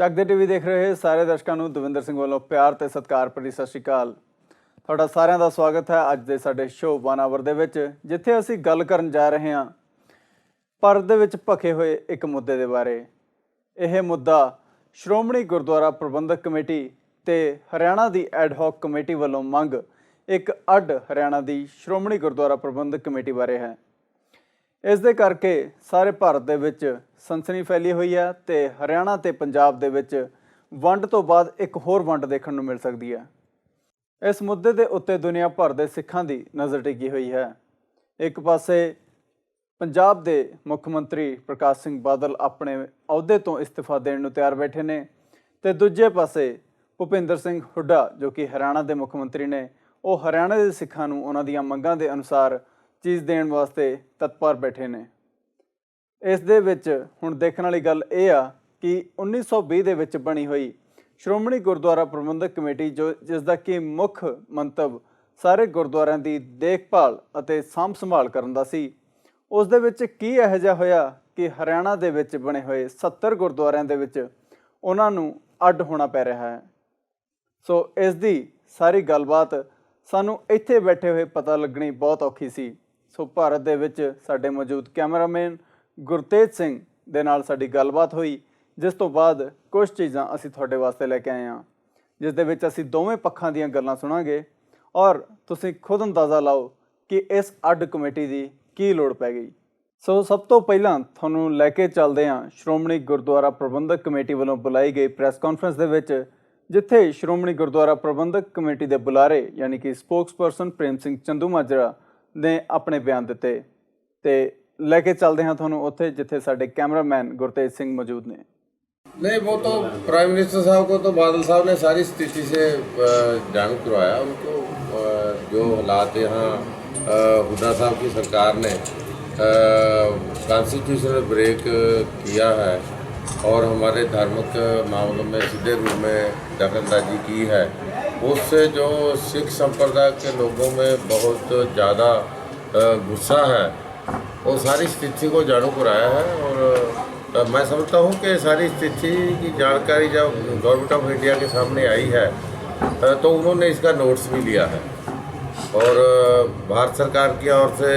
ਚੱਕਦੇ ਟੀਵੀ ਦੇਖ ਰਹੇ ਸਾਰੇ ਦਰਸ਼ਕਾਂ ਨੂੰ ਦਵਿੰਦਰ ਸਿੰਘ ਵੱਲੋਂ ਪਿਆਰ ਤੇ ਸਤਿਕਾਰ ਭਰੀ ਸਤਿ ਸ਼੍ਰੀ ਅਕਾਲ। ਤੁਹਾਡਾ ਸਾਰਿਆਂ ਦਾ ਸਵਾਗਤ ਹੈ ਅੱਜ ਦੇ ਸਾਡੇ ਸ਼ੋਅ 1 ਆਵਰ ਦੇ ਵਿੱਚ, ਜਿੱਥੇ ਅਸੀਂ ਗੱਲ ਕਰਨ ਜਾ ਰਹੇ ਹਾਂ ਭਾਰਤ ਦੇ ਵਿੱਚ ਭਖੇ ਹੋਏ ਇੱਕ ਮੁੱਦੇ ਦੇ ਬਾਰੇ। ਇਹ ਮੁੱਦਾ ਸ਼੍ਰੋਮਣੀ ਗੁਰਦੁਆਰਾ ਪ੍ਰਬੰਧਕ ਕਮੇਟੀ ਤੇ ਹਰਿਆਣਾ ਦੀ ਐਡ ਹੌਕ ਕਮੇਟੀ ਵੱਲੋਂ ਮੰਗ ਇੱਕ ਅੱਡ ਹਰਿਆਣਾ ਦੀ ਸ਼੍ਰੋਮਣੀ ਗੁਰਦੁਆਰਾ ਪ੍ਰਬੰਧਕ ਕਮੇਟੀ ਬਾਰੇ ਹੈ। ਇਸ ਦੇ ਕਰਕੇ ਸਾਰੇ ਭਾਰਤ ਦੇ ਵਿੱਚ ਸਨਸਨੀ ਫੈਲੀ ਹੋਈ ਹੈ ਤੇ ਹਰਿਆਣਾ ਤੇ ਪੰਜਾਬ ਦੇ ਵਿੱਚ ਵੰਡ ਤੋਂ ਬਾਅਦ ਇੱਕ ਹੋਰ ਵੰਡ ਦੇਖਣ ਨੂੰ ਮਿਲ ਸਕਦੀ ਹੈ। ਇਸ ਮੁੱਦੇ ਦੇ ਉੱਤੇ ਦੁਨੀਆ ਭਰ ਦੇ ਸਿੱਖਾਂ ਦੀ ਨਜ਼ਰ ਟਿਕੀ ਹੋਈ ਹੈ। ਇੱਕ ਪਾਸੇ ਪੰਜਾਬ ਦੇ ਮੁੱਖ ਮੰਤਰੀ ਪ੍ਰਕਾਸ਼ ਸਿੰਘ ਬਾਦਲ ਆਪਣੇ ਅਹੁਦੇ ਤੋਂ ਇਸਤੀਫਾ ਦੇਣ ਨੂੰ ਤਿਆਰ ਬੈਠੇ ਨੇ ਤੇ ਦੂਜੇ ਪਾਸੇ ਭੁਪਿੰਦਰ ਸਿੰਘ ਹੁੱਡਾ ਜੋ ਕਿ ਹਰਿਆਣਾ ਦੇ ਮੁੱਖ ਮੰਤਰੀ ਨੇ, ਉਹ ਹਰਿਆਣਾ ਦੇ ਸਿੱਖਾਂ ਨੂੰ ਉਹਨਾਂ ਦੀਆਂ ਮੰਗਾਂ ਦੇ ਅਨੁਸਾਰ ਚੀਜ਼ ਦੇਣ ਵਾਸਤੇ ਤਤਪਰ ਬੈਠੇ ਨੇ। ਇਸ ਦੇ ਵਿੱਚ ਹੁਣ ਦੇਖਣ ਵਾਲੀ ਗੱਲ ਇਹ ਆ ਕਿ 1920 ਦੇ ਵਿੱਚ ਬਣੀ ਹੋਈ ਸ਼੍ਰੋਮਣੀ ਗੁਰਦੁਆਰਾ ਪ੍ਰਬੰਧਕ ਕਮੇਟੀ ਜਿਸ ਦਾ ਕਿ ਮੁੱਖ ਮੰਤਵ ਸਾਰੇ ਗੁਰਦੁਆਰਿਆਂ ਦੀ ਦੇਖਭਾਲ ਅਤੇ ਸਾਂਭ ਸੰਭਾਲ ਕਰਨ ਦਾ ਸੀ, ਉਸ ਦੇ ਵਿੱਚ ਕੀ ਇਹੋ ਜਿਹਾ ਹੋਇਆ ਕਿ ਹਰਿਆਣਾ ਦੇ ਵਿੱਚ ਬਣੇ ਹੋਏ 70 ਗੁਰਦੁਆਰਿਆਂ ਦੇ ਵਿੱਚ ਉਹਨਾਂ ਨੂੰ ਅੱਡ ਹੋਣਾ ਪੈ ਰਿਹਾ ਹੈ। ਸੋ ਇਸ ਦੀ ਸਾਰੀ ਗੱਲਬਾਤ ਸਾਨੂੰ ਇੱਥੇ ਬੈਠੇ ਹੋਏ ਪਤਾ ਲੱਗਣੀ ਬਹੁਤ ਔਖੀ ਸੀ। ਸੋ ਭਾਰਤ ਦੇ ਵਿੱਚ ਸਾਡੇ ਮੌਜੂਦ ਕੈਮਰਾਮੈਨ ਗੁਰਤੇਜ ਸਿੰਘ ਦੇ ਨਾਲ ਸਾਡੀ ਗੱਲਬਾਤ ਹੋਈ, ਜਿਸ ਤੋਂ ਬਾਅਦ ਕੁਝ ਚੀਜ਼ਾਂ ਅਸੀਂ ਤੁਹਾਡੇ ਵਾਸਤੇ ਲੈ ਕੇ ਆਏ ਹਾਂ, ਜਿਸ ਦੇ ਵਿੱਚ ਅਸੀਂ ਦੋਵੇਂ ਪੱਖਾਂ ਦੀਆਂ ਗੱਲਾਂ ਸੁਣਾਂਗੇ ਔਰ ਤੁਸੀਂ ਖੁਦ ਅੰਦਾਜ਼ਾ ਲਾਓ ਕਿ ਇਸ ਅੱਡ ਕਮੇਟੀ ਦੀ ਕੀ ਲੋੜ ਪੈ ਗਈ। ਸੋ ਸਭ ਤੋਂ ਪਹਿਲਾਂ ਤੁਹਾਨੂੰ ਲੈ ਕੇ ਚੱਲਦੇ ਹਾਂ ਸ਼੍ਰੋਮਣੀ ਗੁਰਦੁਆਰਾ ਪ੍ਰਬੰਧਕ ਕਮੇਟੀ ਵੱਲੋਂ ਬੁਲਾਈ ਗਈ ਪ੍ਰੈਸ ਕਾਨਫਰੰਸ ਦੇ ਵਿੱਚ, ਜਿੱਥੇ ਸ਼੍ਰੋਮਣੀ ਗੁਰਦੁਆਰਾ ਪ੍ਰਬੰਧਕ ਕਮੇਟੀ ਦੇ ਬੁਲਾਰੇ ਯਾਨੀ ਕਿ ਸਪੋਕਸਪਰਸਨ ਪ੍ਰੇਮ ਸਿੰਘ ਚੰਦੂਮਾਜਰਾ ਨੇ ਆਪਣੇ ਬਿਆਨ ਦਿੱਤੇ ਤੇ ਲੈ ਕੇ ਚੱਲਦੇ ਹਾਂ ਤੁਹਾਨੂੰ ਉੱਥੇ ਜਿੱਥੇ ਸਾਡੇ कैमरामैन गुरतेज सिंह मौजूद ने। नहीं, वो तो प्राइम मिनिस्टर साहब को तो बादल साहब ने सारी स्थिति से जान करवाया उनको। जो हालात यहाँ हुड्डा साहब की सरकार ने कॉन्स्टिट्यूशनल ब्रेक किया है और हमारे धार्मिक मामलों में सीधे रूप में दखलंदाजी की है, उससे जो सिख संप्रदाय के लोगों में बहुत ज़्यादा गुस्सा है, वो सारी स्थिति को जानू कराया है। और मैं समझता हूँ कि सारी स्थिति की जानकारी जब गवर्नमेंट ऑफ इंडिया के सामने आई है तो उन्होंने इसका नोट्स भी लिया है और भारत सरकार की ओर से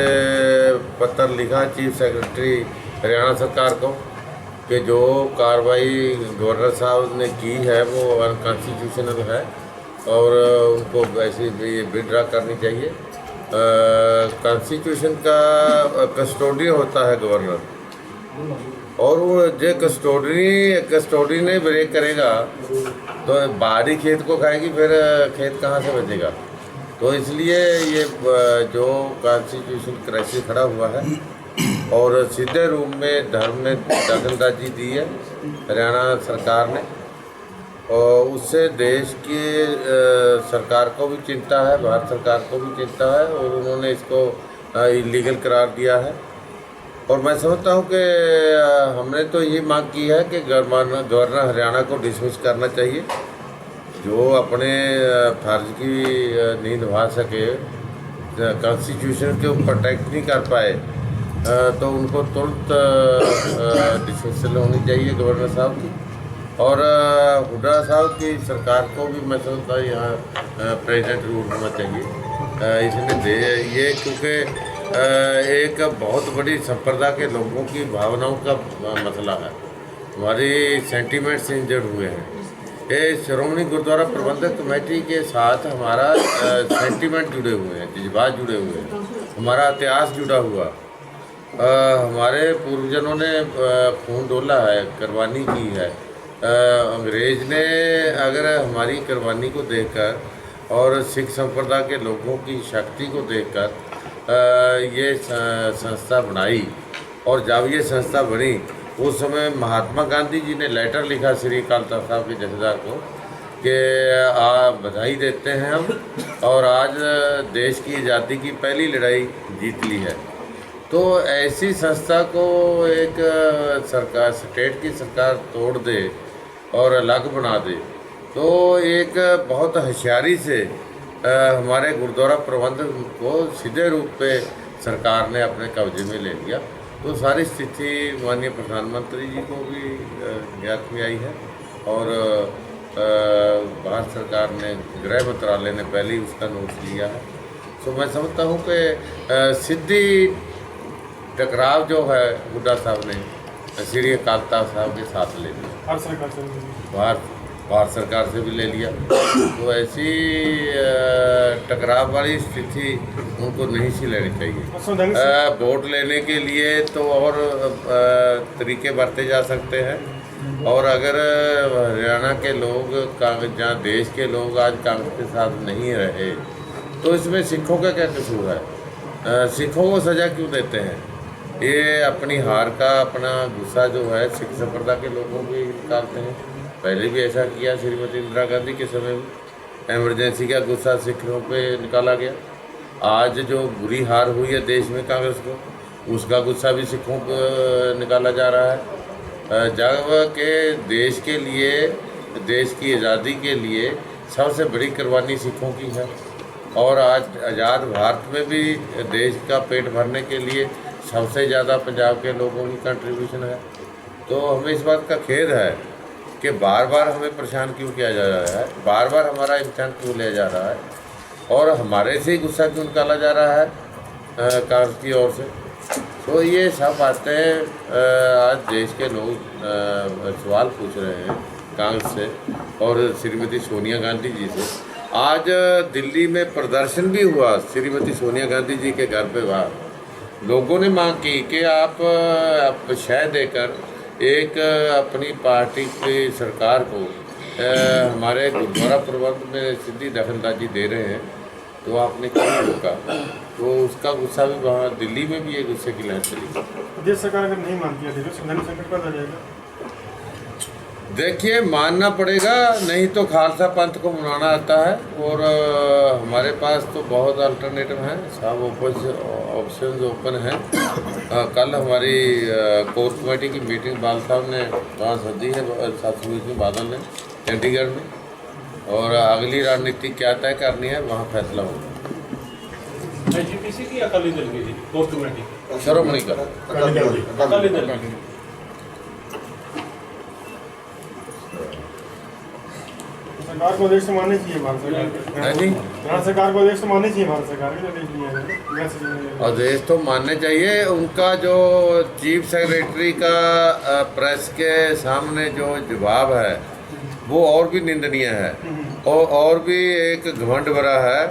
पत्र लिखा चीफ सेक्रेटरी हरियाणा सरकार को कि जो कार्रवाई गवर्नर साहब ने की है वो अनकॉन्स्टिट्यूशनल है और उनको ऐसी विड्रा करनी चाहिए। कॉन्स्टिट्यूशन का कस्टोडियन होता है गवर्नर, और वो जो कस्टोडी ने ब्रेक करेगा तो बाहरी खेत को खाएगी, फिर खेत कहाँ से बचेगा। तो इसलिए ये जो कॉन्स्टिट्यूशन क्राइसिस खड़ा हुआ है और सीधे रूप में धर्म में दखलंदाजी दी है हरियाणा सरकार ने, और उससे देश की सरकार को भी चिंता है, भारत सरकार को भी चिंता है और उन्होंने इसको इलीगल करार दिया है। और मैं समझता हूँ कि हमने तो ये मांग की है कि गवर्नर हरियाणा को डिसमिस करना चाहिए। जो अपने फर्ज की नहीं निभा सके, कॉन्स्टिट्यूशन के ऊपर प्रोटेक्ट नहीं कर पाए, तो उनको तुरंत डिसमिसल होनी चाहिए गवर्नर साहब की। और हुड्डा साहब की सरकार को भी मैं समझता हूँ यहाँ प्रेसिडेंट रूल होना चाहिए। इसने ये क्योंकि एक बहुत बड़ी संप्रदाय के लोगों की भावनाओं का मसला है, हमारी सेंटीमेंट्स इंजर्ड हुए हैं। ये श्रोमणी गुरुद्वारा प्रबंधक कमेटी के साथ हमारा सेंटीमेंट जुड़े हुए हैं, जज्बात जुड़े हुए हैं, हमारा इतिहास जुड़ा हुआ, हमारे पूर्वजनों ने खून डोला है, कुर्बानी की है। अंग्रेज़ ने अगर हमारी कुर्बानी को देखकर और सिख संप्रदाय के लोगों की शक्ति को देखकर ये संस्था बनाई, और जब ये संस्था बनी उस समय महात्मा गांधी जी ने लेटर लिखा श्री अकाल तख्त साहब के जथेदार को कि बधाई देते हैं हम, और आज देश की आज़ादी की पहली लड़ाई जीत ली है। तो ऐसी संस्था को एक सरकार, स्टेट की सरकार तोड़ दे और अलग बना दे, तो एक बहुत होशियारी से हमारे गुरुद्वारा प्रबंधक को सीधे रूप पे सरकार ने अपने कब्जे में ले लिया। तो सारी स्थिति माननीय प्रधानमंत्री जी को भी ज्ञात में आई है और भारत सरकार ने, गृह मंत्रालय ने पहले ही उसका नोट लिया है। तो मैं समझता हूँ कि सीधी टकराव जो है हुड्डा साहब ने श्री अकाल तख्त साहब के साथ ले लिया, भारत सरकार से भी ले लिया। तो ऐसी टकराव वाली स्थिति उनको नहीं सी लेनी चाहिए। वोट लेने के लिए तो और तरीके बरते जा सकते हैं, और अगर हरियाणा के लोग कांग्रेस, जहाँ देश के लोग आज कांग्रेस के साथ नहीं रहे, तो इसमें सिखों का क्या कसूर है? सिखों को सज़ा क्यों देते हैं? ये अपनी हार का अपना गुस्सा जो है सिख संप्रदाय के लोगों भी निकालते हैं। पहले भी ऐसा किया, श्रीमती इंदिरा गांधी के समय में एमरजेंसी का गुस्सा सिखों पे निकाला गया। आज जो बुरी हार हुई है देश में कांग्रेस को, उसका गुस्सा भी सिखों पर निकाला जा रहा है। जब के देश के लिए, देश की आज़ादी के लिए सबसे बड़ी कुर्बानी सिखों की है, और आज आज़ाद भारत में भी देश का पेट भरने के लिए सबसे ज़्यादा पंजाब के लोगों की कंट्रीब्यूशन है। तो हमें इस बात का खेद है कि बार बार हमें परेशान क्यों किया जा रहा है, बार बार हमारा इम्तिहान क्यों लिया जा रहा है, और हमारे से ही गुस्सा क्यों निकाला जा रहा है कांग्रेस की ओर से। तो ये सब बातें आज देश के लोग सवाल पूछ रहे हैं कांग्रेस से और श्रीमती सोनिया गांधी जी से। आज दिल्ली में प्रदर्शन भी हुआ श्रीमती सोनिया गांधी जी के घर पे बाहर। लोगों ने मांग की कि आप शह देकर एक अपनी पार्टी की सरकार को हमारे गुरुद्वारा प्रबंध में सीधी दखलंदाजी दे रहे हैं, तो आपने क्यों रोका? तो उसका गुस्सा भी वहाँ दिल्ली में भी एक गुस्से की लहर चली। प्रदेश सरकार अगर नहीं मानती है तो संवैधानिक संकट पैदा हो जाएगा। देखिए, मानना पड़ेगा, नहीं तो खालसा पंथ को मनाना आता है, और हमारे पास तो बहुत अल्टरनेटिव हैं, सब ऑप्शंस ओपन हैं। कल हमारी कोर कमेटी की मीटिंग बाल साहब ने वहाँ सदी है, में बादल ने चंडीगढ़ में, और अगली रणनीति क्या तय करनी है वहाँ फैसला होगा। IGPC की अकाली दल की कोर कमेटी, श्रोमणी का अकाली दल की। सरकार को आदेश तो मानने चाहिए भारत सरकार को आदेश तो मानने चाहिए भारत सरकार के आदेश तो मानने चाहिए। उनका जो चीफ सेक्रेटरी का प्रेस के सामने जो जवाब है वो और भी निंदनीय है, और भी एक घमंड भरा है,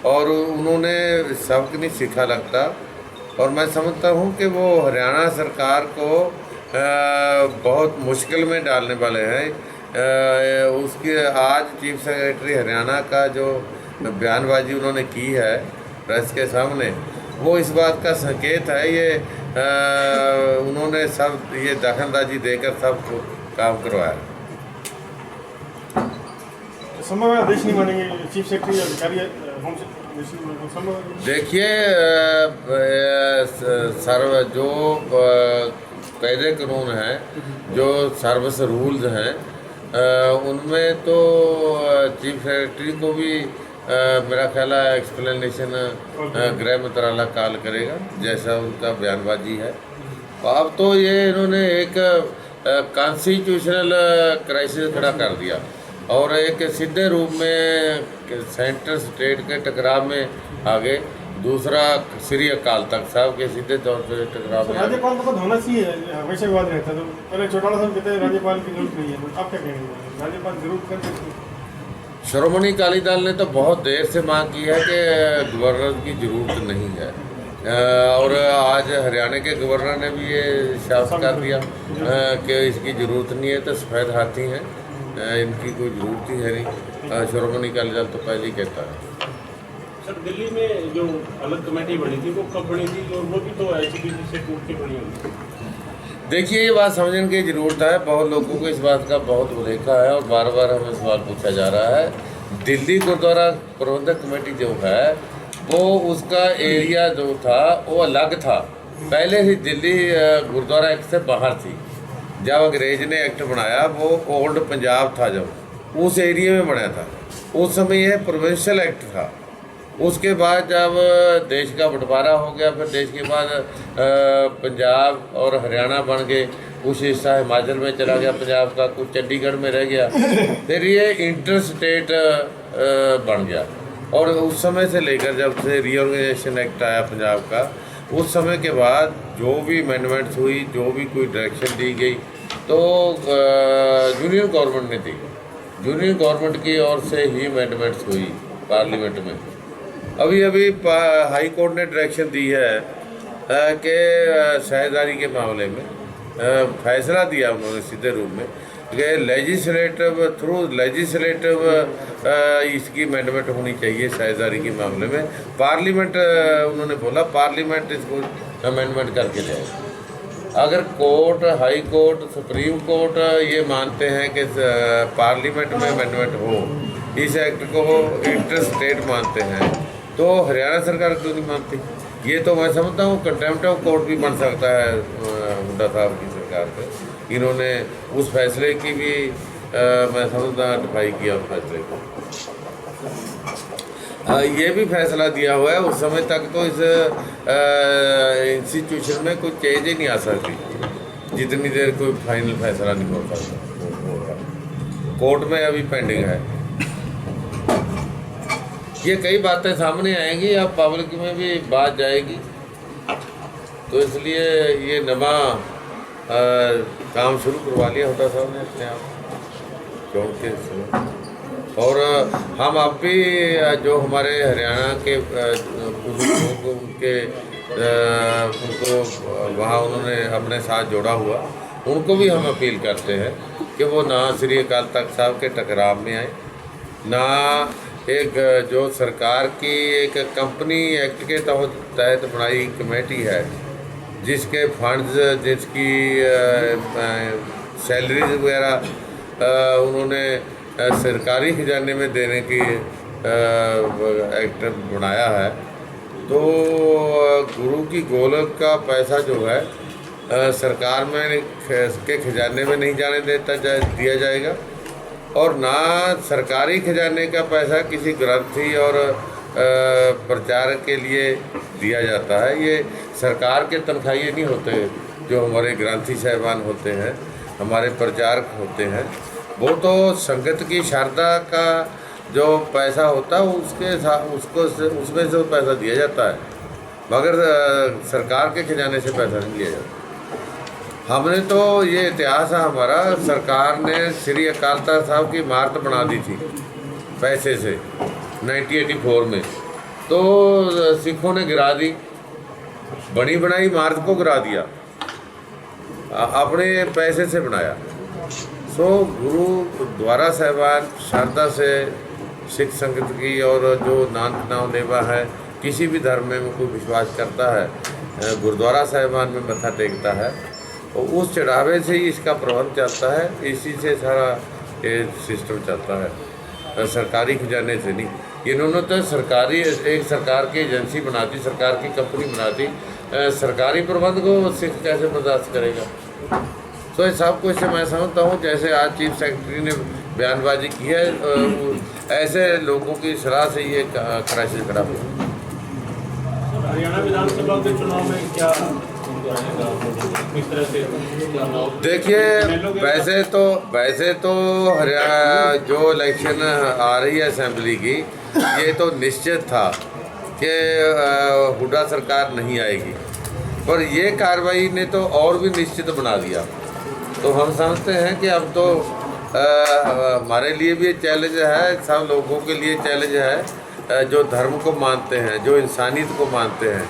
और उन्होंने सबक नहीं सीखा लगता। और मैं समझता हूँ कि वो हरियाणा सरकार को बहुत मुश्किल में डालने वाले हैं। उसके आज चीफ सेक्रेटरी हरियाणा का जो बयानबाजी उन्होंने की है प्रेस के सामने, वो इस बात का संकेत है। ये उन्होंने सब ये दखलंदाजी देकर सब काम करवाया। संभव है आदेश नहीं मानेंगे चीफ सेक्रेटरी अधिकारी देखिए, जो कायदे कानून हैं, जो सर्विस रूल्स हैं, उनमें तो चीफ सेक्रेटरी को भी मेरा ख्याल है एक्सप्लेनेशन गृह मंत्रालय काल करेगा, जैसा उनका बयानबाजी है। अब तो ये इन्होंने एक कॉन्स्टिट्यूशनल क्राइसिस खड़ा कर दिया, और एक सीधे रूप में सेंटर स्टेट के टकराव में आगे, दूसरा श्री अकाल तख्त साहब के सीधे तौर पर टकराव में। राज्यपाल को होना चाहिए, हमेशा विवाद रहता है। तो पहले चौटाला साहब कहते हैं राज्यपाल की जरूरत नहीं है, आप क्या कहेंगे? राज्यपाल जरूर कर सकते हैं। श्रोमणी अकाली दल ने तो बहुत देर से मांग की है कि गवर्नर की जरूरत नहीं है, और आज हरियाणा के गवर्नर ने भी ये साफ कर दिया कि इसकी ज़रूरत नहीं है, तो सफ़ेद हाथी हैं, इनकी कोई ज़रूरत ही है नहीं। श्रोमणी अकाली दल तो पहले ही कहता है। सर, दिल्ली में जो अलग कमेटी बनी थी वो कब बनी थी, और वो भी तो IGPC से टूट के बनी होगी? देखिए, ये बात समझने की ज़रूरत है। बहुत लोगों को इस बात का बहुत भुलेखा है, और बार बार हमें सवाल पूछा जा रहा है। दिल्ली गुरुद्वारा प्रबंधक कमेटी जो है, वो उसका एरिया जो था वो अलग था। पहले ही दिल्ली गुरुद्वारा एक्ट से बाहर थी। जब अंग्रेज ने एक्ट बनाया, वो ओल्ड पंजाब था, जब उस एरिया में बनाया था, उस समय यह प्रोविंशियल एक्ट था। उसके बाद जब देश का बंटवारा हो गया, फिर देश के बाद पंजाब और हरियाणा बन गए, कुछ हिस्सा हिमाचल में चला गया पंजाब का, कुछ चंडीगढ़ में रह गया, फिर ये इंटर स्टेट बन गया। और उस समय से लेकर जब से रीऑर्गेनाइजेशन एक्ट आया पंजाब का, उस समय के बाद जो भी अमेंडमेंट्स हुई, जो भी कोई डायरेक्शन दी गई, तो यूनियन गवर्नमेंट ने दी, यूनियन गवर्नमेंट की ओर से ही अमेंडमेंट्स हुई पार्लियामेंट में। अभी अभी हाई कोर्ट ने डायरेक्शन दी है कि साझेदारी के मामले में फैसला दिया उन्होंने सीधे रूप में कि लेजिस्लेटिव थ्रू लेजिस्लेटिव इसकी अमेंडमेंट होनी चाहिए साझेदारी के मामले में। पार्लियामेंट उन्होंने बोला पार्लियामेंट इसको अमेंडमेंट करके जाए। अगर court, high court, supreme court ये मानते हैं कि पार्लियामेंट में अमेंडमेंट हो, इस एक्ट को इंटर स्टेट मानते हैं, तो हरियाणा सरकार क्यों नहीं मानती? ये तो मैं समझता हूँ कंटेम्प्ट ऑफ कोर्ट भी बन सकता है हुड्डा साहब की सरकार पे। इन्होंने उस फैसले की भी मैं समझता डिफाई किया उस फैसले को। ये भी फैसला दिया हुआ है, उस समय तक तो इस इंस्टीट्यूशन में कोई चेंज ही नहीं आ सकती जितनी देर कोई फाइनल फैसला नहीं हो सकता। कोर्ट में अभी पेंडिंग है। ये कई बातें सामने आएंगी, अब पब्लिक में भी बात जाएगी, तो इसलिए ये नवा काम शुरू करवा लिया हुड्डा साहब ने अपने आप क्योंकि। और हम अब भी जो हमारे हरियाणा के कुछ लोग उनको वहाँ उन्होंने अपने साथ जोड़ा हुआ, उनको भी हम अपील करते हैं कि वो ना श्री अकाल तख्त साहब के टकराव में आए, ना एक जो सरकार की एक कंपनी एक्ट के तहत बनाई कमेटी है जिसके फंड्स, जिसकी सैलरीज वगैरह उन्होंने सरकारी खजाने में देने की एक्ट बनाया है, तो गुरु की गोलक का पैसा जो है सरकार में के खजाने में नहीं जाने दिया जाएगा, और ना सरकारी खजाने का पैसा किसी ग्रंथी और प्रचार के लिए दिया जाता है। ये सरकार के तनख्वाही नहीं होते, जो हमारे ग्रंथी साहिबान होते हैं, हमारे प्रचारक होते हैं, वो तो संगत की श्रद्धा का जो पैसा होता है उसमें से पैसा दिया जाता है, मगर सरकार के खजाने से पैसा नहीं लिया जाता। हमने तो ये इतिहास है हमारा, सरकार ने श्री अकाल तख्त साहब की इमारत बना दी थी पैसे से 1984 में, तो सिखों ने गिरा दी, बनी बनाई इमारत को गिरा दिया, अपने पैसे से बनाया। सो गुरु द्वारा साहिबान श्रद्धा से सिख संगत की, और जो नानक नाम लेवा है, किसी भी धर्म में कोई विश्वास करता है, गुरुद्वारा साहिबान में मत्था टेकता है, और उस चढ़ावे से ही इसका प्रबंध चलता है, इसी से सारा ये सिस्टम चलता है, सरकारी खजाने से नहीं। इन्होंने तो सरकारी एक सरकार की एजेंसी बना दी, सरकार की कंपनी बना दी, सरकारी प्रबंध को सिख कैसे बर्दाश्त करेगा? तो ये सब कुछ मैं समझता हूँ, जैसे आज चीफ सेक्रेटरी ने बयानबाजी की है, ऐसे लोगों की सलाह से ये क्राइसिस खड़ा हुआ। हरियाणा विधानसभा के चुनाव में क्या किस तरह से देखिए, वैसे तो हरियाणा जो इलेक्शन आ रही है असेंबली की, ये तो निश्चित था कि हुड्डा सरकार नहीं आएगी, पर ये कार्रवाई ने तो और भी निश्चित बना दिया। तो हम समझते हैं कि अब तो हमारे लिए भी चैलेंज है, सब लोगों के लिए चैलेंज है, जो धर्म को मानते हैं, जो इंसानियत को मानते हैं,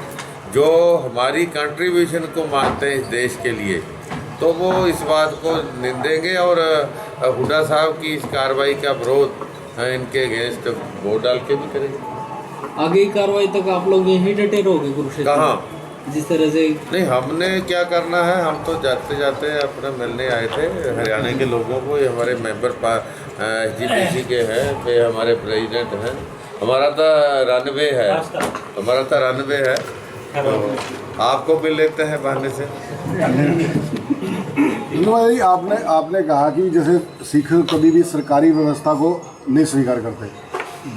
जो हमारी कंट्रीब्यूशन को मानते हैं इस देश के लिए, तो वो इस बात को निंदेंगे और हुड्डा साहब की इस कार्रवाई का विरोध इनके अगेंस्ट वोट डाल के भी करेंगे। आगे की कार्रवाई तक आप लोग यहीं डटे रहोगे कुरुक्षेत्र? कहाँ, जिस तरह से नहीं, हमने क्या करना है, हम तो जाते जाते अपना मिलने आए थे हरियाणा के लोगों को। ये हमारे मेंबर GPC के हैं, वे हमारे प्रेसिडेंट हैं, हमारा तो रनवे है, तो आपको मिल लेते हैं बहाने से। जी, आपने कहा कि जैसे सिख कभी भी सरकारी व्यवस्था को नहीं स्वीकार करते,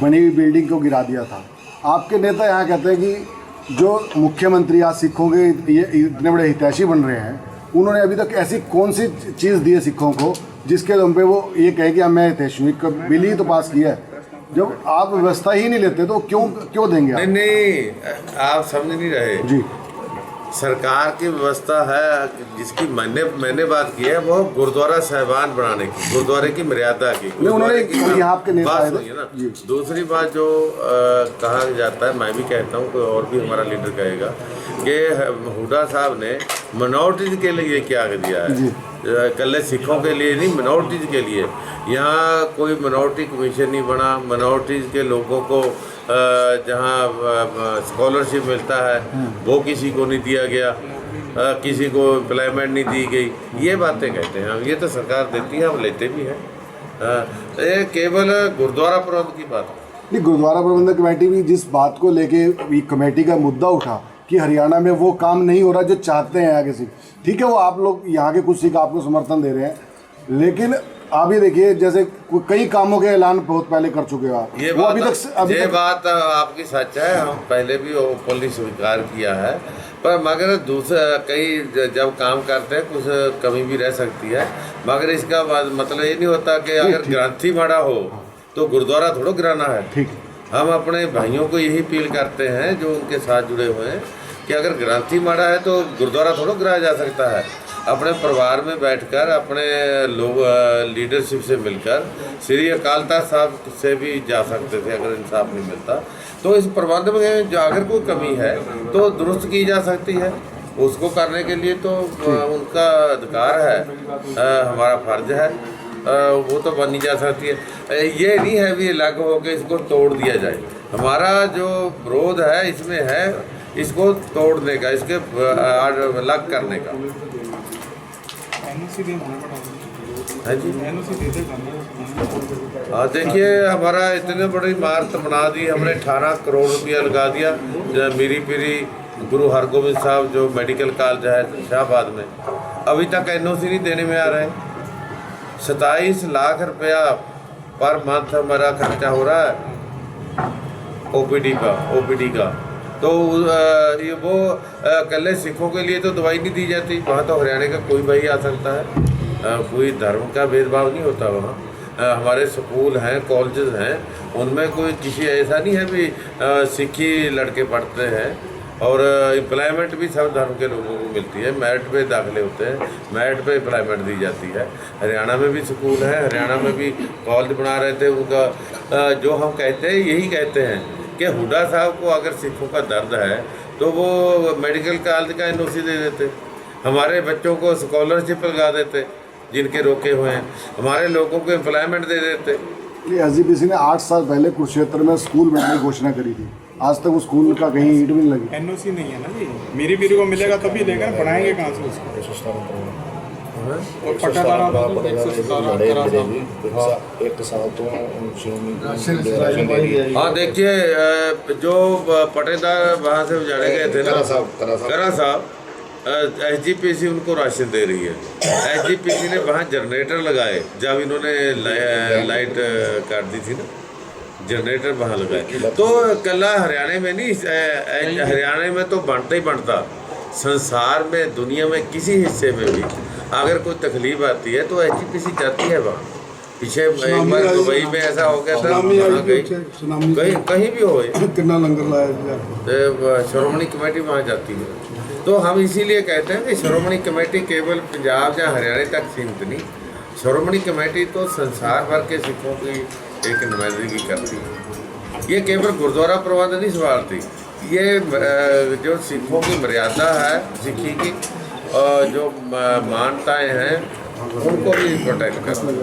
बनी हुई बिल्डिंग को गिरा दिया था, आपके नेता यहाँ कहते हैं कि जो मुख्यमंत्री आज सिखों के ये इतने बड़े हितैषी बन रहे हैं, उन्होंने अभी तक ऐसी कौन सी चीज़ दी है सिखों को जिसके दम पे वो ये कहे कि मैं हितैषी हूँ? बिल ही तो पास किया है। जब आप व्यवस्था ही नहीं लेते तो क्यों देंगे आप? नहीं, आप समझ नहीं रहे जी, सरकार की व्यवस्था है जिसकी मैंने बात की है, वो गुरुद्वारा साहिबान बनाने की, गुरुद्वारे की मर्यादा की, उन्होंने यहाँ आपके नेता बात आए थे। सुनिए ना। जी। दूसरी बात जो कहा जाता है, मैं भी कहता हूँ, कोई और भी हमारा लीडर कहेगा कि हुड्डा साहब ने मिनॉरिटीज के लिए क्या दिया जी। है, कल्ले सिखों के लिए नहीं, मिनॉरिटीज के लिए। यहाँ कोई मिनॉरिटी कमीशन नहीं बना। मिनॉरिटीज के लोगों को जहाँ स्कॉलरशिप मिलता है वो किसी को नहीं दिया गया, किसी को एम्प्लॉयमेंट नहीं दी गई। ये बातें कहते हैं हम, ये तो सरकार देती है, हम लेते भी हैं। ये केवल गुरुद्वारा प्रबंध की बात है। नहीं, गुरुद्वारा प्रबंधक कमेटी भी जिस बात को लेके कमेटी का मुद्दा उठा कि हरियाणा में वो काम नहीं हो रहा जो चाहते हैं यहाँ के सिख, ठीक है, वो आप लोग यहाँ के कुछ सिख आपको समर्थन दे रहे हैं, लेकिन आप ये देखिए जैसे कई कामों के ऐलान बहुत पहले कर चुके हो आप। ये वो बात बात आपकी सच है, हम पहले भी ओपनली स्वीकार किया है, पर मगर दूसरा कई जब काम करते हैं कुछ कमी भी रह सकती है, मगर इसका मतलब ये नहीं होता कि अगर ग्रंथी माड़ा हो तो गुरुद्वारा थोड़ा गिराना है। ठीक, हम अपने भाइयों को यही अपील करते हैं जो उनके साथ जुड़े हुए हैं कि अगर ग्रंथी माड़ा है तो गुरुद्वारा थोड़ा गिराया जा सकता है। अपने परिवार में बैठकर, अपने लोग लीडरशिप से मिलकर श्री अकाल तख्त साहब से भी जा सकते थे अगर इंसाफ नहीं मिलता। तो इस प्रबंध में जो अगर कोई कमी है तो दुरुस्त की जा सकती है, उसको करने के लिए तो उनका अधिकार है, हमारा फर्ज है, वो तो बनी जा सकती है। ये नहीं है भी अलग होकर इसको तोड़ दिया जाए। हमारा जो विरोध है इसमें है इसको तोड़ने का, इसके अलग करने का। हाँ जी, हाँ देखिए, हमारा इतने बड़ी इमारत बना दी हमने, 18 करोड़ रुपया लगा दिया। मीरी पीरी गुरु हरगोबिंद साहब जो मेडिकल कॉलेज है शाहबाद में, अभी तक एनओसी नहीं देने में आ रहे। 27 लाख रुपया पर मंथ हमारा खर्चा हो रहा है ओपीडी का। तो ये वो कल्ले सिखों के लिए तो दवाई नहीं दी जाती, वहाँ तो हरियाणा का कोई भाई आ सकता है, कोई धर्म का भेदभाव नहीं होता वहाँ। हमारे स्कूल हैं, कॉलेजेस हैं, उनमें कोई किसी ऐसा नहीं है भी सिखी लड़के पढ़ते हैं, और एम्प्लॉयमेंट भी सब धर्म के लोगों को मिलती है, मेरिट पे दाखिले होते हैं, मेरिट पे एम्प्लॉयमेंट दी जाती है। हरियाणा में भी स्कूल है, हरियाणा में भी कॉलेज बना रहे थे। उनका जो हम कहते हैं यही कहते हैं कि हुड्डा साहब को अगर सिखों का दर्द है तो वो मेडिकल कॉलेज का एनओसी दे देते, हमारे बच्चों को स्कॉलरशिप लगा देते जिनके रोके हुए हैं, हमारे लोगों को एम्प्लॉयमेंट दे देते। एसजीपीसी ने 8 साल पहले कुरुक्षेत्र में स्कूल बनने की घोषणा करी थी, आज तक वो स्कूल का कहीं ईंट भी नहीं लगी। एनओसी नहीं है ना जी, मेरी बीरी को मिलेगा तभी लेगा, बनाएंगे कहाँ से उसको? और पट्टादारा हाँ देखिए, जो पटेदार वहाँ से उजाड़े गए थे ना करा साहब, एसजीपीसी उनको राशन दे रही है। एसजीपीसी ने वहाँ जनरेटर लगाए, जब इन्होंने लाइट काट दी थी ना, जनरेटर वहाँ लगाए। तो कल हरियाणा में नहीं, हरियाणा में तो बनता ही बनता, संसार में दुनिया में किसी हिस्से में भी अगर कोई तकलीफ आती है तो एसजीपीसी जाती है वहाँ। पीछे एक बार दुबई में ऐसा हो गया था, कहीं भी हो, कितना लंगर लाया, श्रोमणी कमेटी वहाँ जाती है। तो हम इसीलिए कहते हैं कि श्रोमणी कमेटी केवल पंजाब या हरियाणा तक सीमित नहीं, श्रोमणी कमेटी तो संसार भर के सिखों की एक नुमाइंदगी करती है। ये केवल गुरुद्वारा प्रबंध नहीं संभालती, ये जो सिखों की मर्यादा है, सिखी की जो मान्यताएं हैं उनको भी प्रोटेक्ट करती है।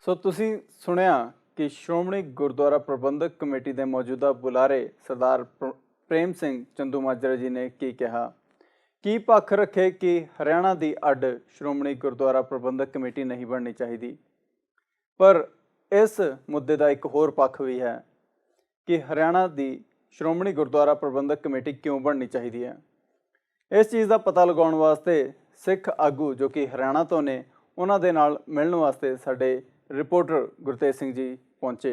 ਸੋ ਤੁਸੀਂ ਸੁਣਿਆ ਕਿ ਸ਼੍ਰੋਮਣੀ ਗੁਰਦੁਆਰਾ ਪ੍ਰਬੰਧਕ ਕਮੇਟੀ ਦੇ ਮੌਜੂਦਾ ਬੁਲਾਰੇ ਸਰਦਾਰ ਪ੍ਰੇਮ ਸਿੰਘ ਚੰਦੂਮਾਜਰਾ ਜੀ ਨੇ ਕੀ ਕਿਹਾ। ਕੀ ਪੱਖ ਰੱਖੇ ਕਿ ਹਰਿਆਣਾ ਦੀ ਅੱਡ ਸ਼੍ਰੋਮਣੀ ਗੁਰਦੁਆਰਾ ਪ੍ਰਬੰਧਕ ਕਮੇਟੀ ਨਹੀਂ ਬਣਨੀ ਚਾਹੀਦੀ, ਪਰ ਇਸ ਮੁੱਦੇ ਦਾ ਇੱਕ ਹੋਰ ਪੱਖ ਵੀ ਹੈ ਕਿ ਹਰਿਆਣਾ ਦੀ ਸ਼੍ਰੋਮਣੀ ਗੁਰਦੁਆਰਾ ਪ੍ਰਬੰਧਕ ਕਮੇਟੀ ਕਿਉਂ ਬਣਨੀ ਚਾਹੀਦੀ ਹੈ। ਇਸ ਚੀਜ਼ ਦਾ ਪਤਾ ਲਗਾਉਣ ਵਾਸਤੇ ਸਿੱਖ ਆਗੂ ਜੋ ਕਿ ਹਰਿਆਣਾ ਤੋਂ ਨੇ ਉਹਨਾਂ ਦੇ ਨਾਲ ਮਿਲਣ ਵਾਸਤੇ ਸਾਡੇ ਰਿਪੋਰਟਰ ਗੁਰਤੇਜ ਸਿੰਘ ਜੀ ਪਹੁੰਚੇ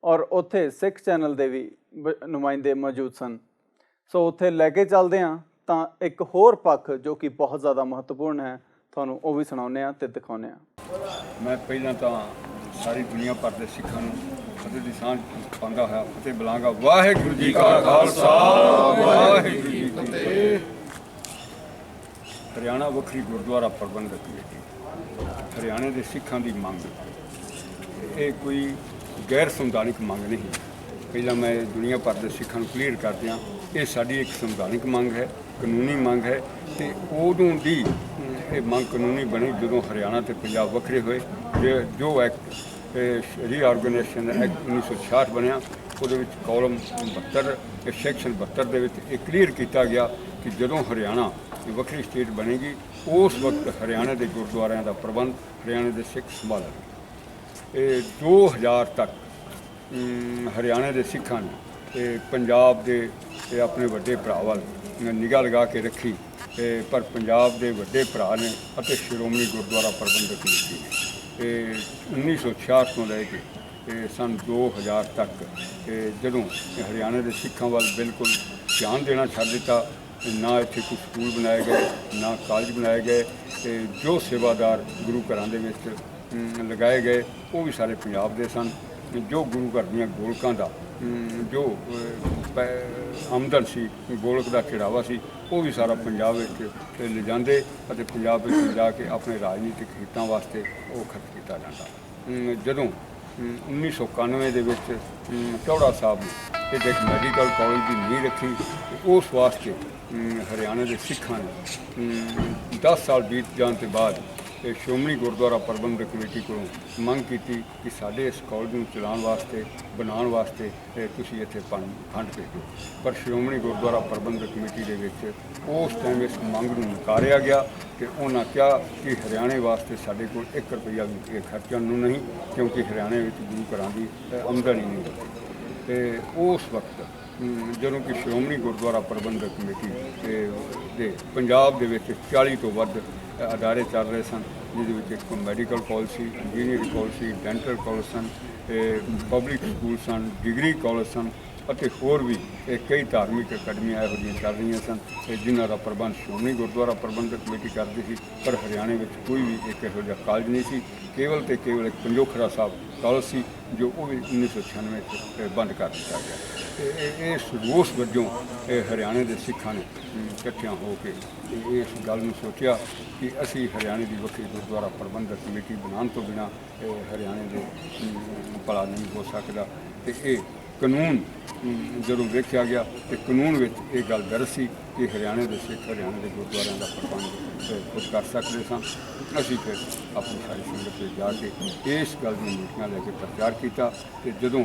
ਔਰ ਉੱਥੇ ਸਿੱਖ ਚੈਨਲ ਦੇ ਵੀ ਨੁਮਾਇੰਦੇ ਮੌਜੂਦ ਸਨ। ਸੋ ਉੱਥੇ ਲੈ ਕੇ ਚੱਲਦੇ ਹਾਂ ਤਾਂ ਇੱਕ ਹੋਰ ਪੱਖ ਜੋ ਕਿ ਬਹੁਤ ਜ਼ਿਆਦਾ ਮਹੱਤਵਪੂਰਨ ਹੈ, ਤੁਹਾਨੂੰ ਉਹ ਵੀ ਸੁਣਾਉਂਦੇ ਹਾਂ ਤੇ ਦਿਖਾਉਂਦੇ ਹਾਂ। ਮੈਂ ਪਹਿਲਾਂ ਤਾਂ ਸਾਰੀ ਦੁਨੀਆ ਭਰ ਦੇ ਸਿੱਖਾਂ ਨੂੰ ਫਤਿਹ ਦੀ ਸਾਂਝ ਪਾਉਂਦਾ ਹੋਇਆ ਫਤਿਹ ਬੁਲਾਂਗਾ। ਵਾਹਿਗੁਰੂ ਜੀ ਕਾ ਖਾਲਸਾ, ਵਾਹਿਗੁਰੂ ਜੀ ਕੀ ਫਤਿਹ। ਹਰਿਆਣਾ ਵੱਖਰੀ ਗੁਰਦੁਆਰਾ ਪ੍ਰਬੰਧਕ ਕਮੇਟੀ ਹਰਿਆਣੇ ਦੇ ਸਿੱਖਾਂ ਦੀ ਮੰਗ, ਇਹ ਕੋਈ ਗੈਰ ਸੰਵਿਧਾਨਿਕ ਮੰਗ ਨਹੀਂ। ਪਹਿਲਾਂ ਮੈਂ ਦੁਨੀਆ ਭਰ ਦੇ ਸਿੱਖਾਂ ਨੂੰ ਕਲੀਅਰ ਕਰ ਦਿਆਂ, ਇਹ ਸਾਡੀ ਇੱਕ ਸੰਵਿਧਾਨਿਕ ਮੰਗ ਹੈ, ਕਾਨੂੰਨੀ ਮੰਗ ਹੈ। ਤੇ ਉਦੋਂ ਦੀ ਇਹ ਮੰਗ ਕਾਨੂੰਨੀ ਬਣੀ ਜਦੋਂ ਹਰਿਆਣਾ ਤੇ ਪੰਜਾਬ ਵੱਖਰੇ ਹੋਏ। ਜੋ ਐਕਟ ਰੀਆਰਗੇਨਾਈਜੇਸ਼ਨ ਐਕਟ 1966 ਬਣਿਆ, ਉਹਦੇ ਵਿੱਚ ਕਾਲਮ 72 ਸੈਕਸ਼ਨ 72 ਦੇ ਵਿੱਚ ਇਹ ਕਲੀਅਰ ਕੀਤਾ ਗਿਆ ਕਿ ਜਦੋਂ ਹਰਿਆਣਾ ਵੱਖਰੀ ਸਟੇਟ ਬਣੇਗੀ ਉਸ ਵਕਤ ਹਰਿਆਣਾ ਦੇ ਗੁਰਦੁਆਰਿਆਂ ਦਾ ਪ੍ਰਬੰਧ ਹਰਿਆਣੇ ਦੇ ਸਿੱਖ ਸੰਭਾਲਣਗੇ। ਇਹ 2000 ਤੱਕ ਹਰਿਆਣੇ ਦੇ ਸਿੱਖਾਂ ਨੇ ਪੰਜਾਬ ਦੇ ਆਪਣੇ ਵੱਡੇ ਭਰਾ ਵੱਲ ਨਿਗਾਹ ਲਗਾ ਕੇ ਰੱਖੀ, ਪਰ ਪੰਜਾਬ ਦੇ ਵੱਡੇ ਭਰਾ ਨੇ ਅਤੇ ਸ਼੍ਰੋਮਣੀ ਗੁਰਦੁਆਰਾ ਪ੍ਰਬੰਧਕ ਕਮੇਟੀ ਨੇ 1966 ਤੋਂ ਲੈ ਕੇ ਸਨ 2000 ਤੱਕ ਜਦੋਂ ਹਰਿਆਣੇ ਦੇ ਸਿੱਖਾਂ ਵੱਲ ਬਿਲਕੁਲ ਧਿਆਨ ਦੇਣਾ ਛੱਡ ਦਿੱਤਾ। ਨਾ ਇੱਥੇ ਕੋਈ ਸਕੂਲ ਬਣਾਏ ਗਏ, ਨਾ ਕਾਲਜ ਬਣਾਏ ਗਏ। ਜੋ ਸੇਵਾਦਾਰ ਗੁਰੂ ਘਰਾਂ ਦੇ ਵਿੱਚ ਲਗਾਏ ਗਏ ਉਹ ਵੀ ਸਾਰੇ ਪੰਜਾਬ ਦੇ ਸਨ। ਜੋ ਗੁਰੂ ਘਰ ਦੀਆਂ ਗੋਲਕਾਂ ਦਾ ਜੋ ਆਮਦਨ ਸੀ, ਗੋਲਕ ਦਾ ਚੜਾਵਾ ਸੀ, ਉਹ ਵੀ ਸਾਰਾ ਪੰਜਾਬ ਵਿੱਚ ਲਿਜਾਂਦੇ ਅਤੇ ਪੰਜਾਬ ਵਿੱਚ ਲਿਜਾ ਕੇ ਆਪਣੇ ਰਾਜਨੀਤਿਕ ਹਿੱਤਾਂ ਵਾਸਤੇ ਉਹ ਖਰਚ ਕੀਤਾ ਜਾਂਦਾ। ਜਦੋਂ 1991 ਦੇ ਵਿੱਚ ਚੌੜਾ ਸਾਹਿਬ ਨੇ ਇੱਕ ਮੈਡੀਕਲ ਕਾਲਜ ਦੀ ਨੀਂਹ ਰੱਖੀ, ਉਸ ਵਾਸਤੇ ਹਰਿਆਣਾ ਦੇ ਸਿੱਖਾਂ ਨੇ 10 ਸਾਲ ਬੀਤ ਜਾਣ ਤੋਂ ਬਾਅਦ ਸ਼੍ਰੋਮਣੀ ਗੁਰਦੁਆਰਾ ਪ੍ਰਬੰਧਕ ਕਮੇਟੀ ਕੋਲੋਂ ਮੰਗ ਕੀਤੀ ਕਿ ਸਾਡੇ ਇਸ ਕਾਲਜ ਨੂੰ ਚਲਾਉਣ ਵਾਸਤੇ, ਬਣਾਉਣ ਵਾਸਤੇ ਤੁਸੀਂ ਇੱਥੇ ਫੰਡ ਭੇਜੋ। ਪਰ ਸ਼੍ਰੋਮਣੀ ਗੁਰਦੁਆਰਾ ਪ੍ਰਬੰਧਕ ਕਮੇਟੀ ਦੇ ਵਿੱਚ ਉਸ ਟਾਈਮ ਇਸ ਮੰਗ ਨੂੰ ਨਕਾਰਿਆ ਗਿਆ ਕਿ ਉਹਨਾਂ ਕਿਹਾ ਕਿ ਹਰਿਆਣੇ ਵਾਸਤੇ ਸਾਡੇ ਕੋਲ 1 ਰੁਪਈਆ ਵੀ ਖਰਚਣ ਨੂੰ ਨਹੀਂ, ਕਿਉਂਕਿ ਹਰਿਆਣੇ ਵਿੱਚ ਗੁਰੂ ਘਰਾਂ ਦੀ ਆਮਦਨ ਹੀ ਨਹੀਂ ਹੁੰਦੀ। ਤੇ ਉਸ ਵਕਤ ਜਦੋਂ ਕਿ ਸ਼੍ਰੋਮਣੀ ਗੁਰਦੁਆਰਾ ਪ੍ਰਬੰਧਕ ਕਮੇਟੀ ਦੇ ਪੰਜਾਬ ਦੇ ਵਿੱਚ 40 ਤੋਂ ਵੱਧ ਅਦਾਰੇ ਚੱਲ ਰਹੇ ਸਨ, ਜਿਹਦੇ ਵਿੱਚ ਇੱਕ ਮੈਡੀਕਲ ਕਾਲਜ ਸੀ, ਇੰਜੀਨੀਅਰਿੰਗ ਕਾਲਜ ਸੀ, ਡੈਂਟਲ ਕਾਲਜ ਸਨ, ਪਬਲਿਕ ਸਕੂਲ ਸਨ, ਡਿਗਰੀ ਕਾਲਜ ਸਨ ਅਤੇ ਹੋਰ ਵੀ ਕਈ ਧਾਰਮਿਕ ਅਕੈਡਮੀਆਂ ਇਹੋ ਜਿਹੀਆਂ ਚੱਲ ਰਹੀਆਂ ਸਨ ਜਿਨ੍ਹਾਂ ਦਾ ਪ੍ਰਬੰਧ ਸ਼੍ਰੋਮਣੀ ਗੁਰਦੁਆਰਾ ਪ੍ਰਬੰਧਕ ਕਮੇਟੀ ਕਰਦੀ ਸੀ। ਪਰ ਹਰਿਆਣੇ ਵਿੱਚ ਕੋਈ ਵੀ ਇੱਕ ਇਹੋ ਜਿਹਾ ਕਾਲਜ ਨਹੀਂ ਸੀ। ਕੇਵਲ ਤੇ ਕੇਵਲ ਇੱਕ ਪੰਜੋਖਰਾ ਸਾਹਿਬ ਕਾਲਜ ਸੀ, ਜੋ ਉਹ ਵੀ 1996 ਵਿੱਚ ਬੰਦ ਕਰ ਦਿੱਤਾ ਗਿਆ। ਇਸ ਰੋਸ ਵਜੋਂ ਹਰਿਆਣੇ ਦੇ ਸਿੱਖਾਂ ਨੇ ਇਕੱਠਿਆਂ ਹੋ ਕੇ ਇਸ ਗੱਲ ਨੂੰ ਸੋਚਿਆ ਕਿ ਅਸੀਂ ਹਰਿਆਣੇ ਦੀ ਵੱਖਰੀ ਗੁਰਦੁਆਰਾ ਪ੍ਰਬੰਧਕ ਕਮੇਟੀ ਬਣਾਉਣ ਤੋਂ ਬਿਨਾਂ ਹਰਿਆਣੇ ਦੇ ਭਲਾ ਨਹੀਂ ਹੋ ਸਕਦਾ। ਤੇ ਇਹ ਕਾਨੂੰਨ ਜਦੋਂ ਵੇਖਿਆ ਗਿਆ ਤੇ ਕਾਨੂੰਨ ਵਿੱਚ ਇਹ ਗੱਲ ਦਰਜ ਸੀ ਕਿ ਹਰਿਆਣੇ ਦੇ ਸਿੱਖ ਹਰਿਆਣੇ ਦੇ ਗੁਰਦੁਆਰਿਆਂ ਦਾ ਪ੍ਰਬੰਧ ਖੁਦ ਕਰ ਸਕਦੇ ਸਨ। ਅਸੀਂ ਫਿਰ ਆਪਣੀ ਸਾਰੀ ਸੰਗਤ ਵਿੱਚ ਜਾ ਕੇ ਇਸ ਗੱਲ ਦੀਆਂ ਮੀਟਿੰਗਾਂ ਲੈ ਕੇ ਪ੍ਰਚਾਰ ਕੀਤਾ। ਤੇ ਜਦੋਂ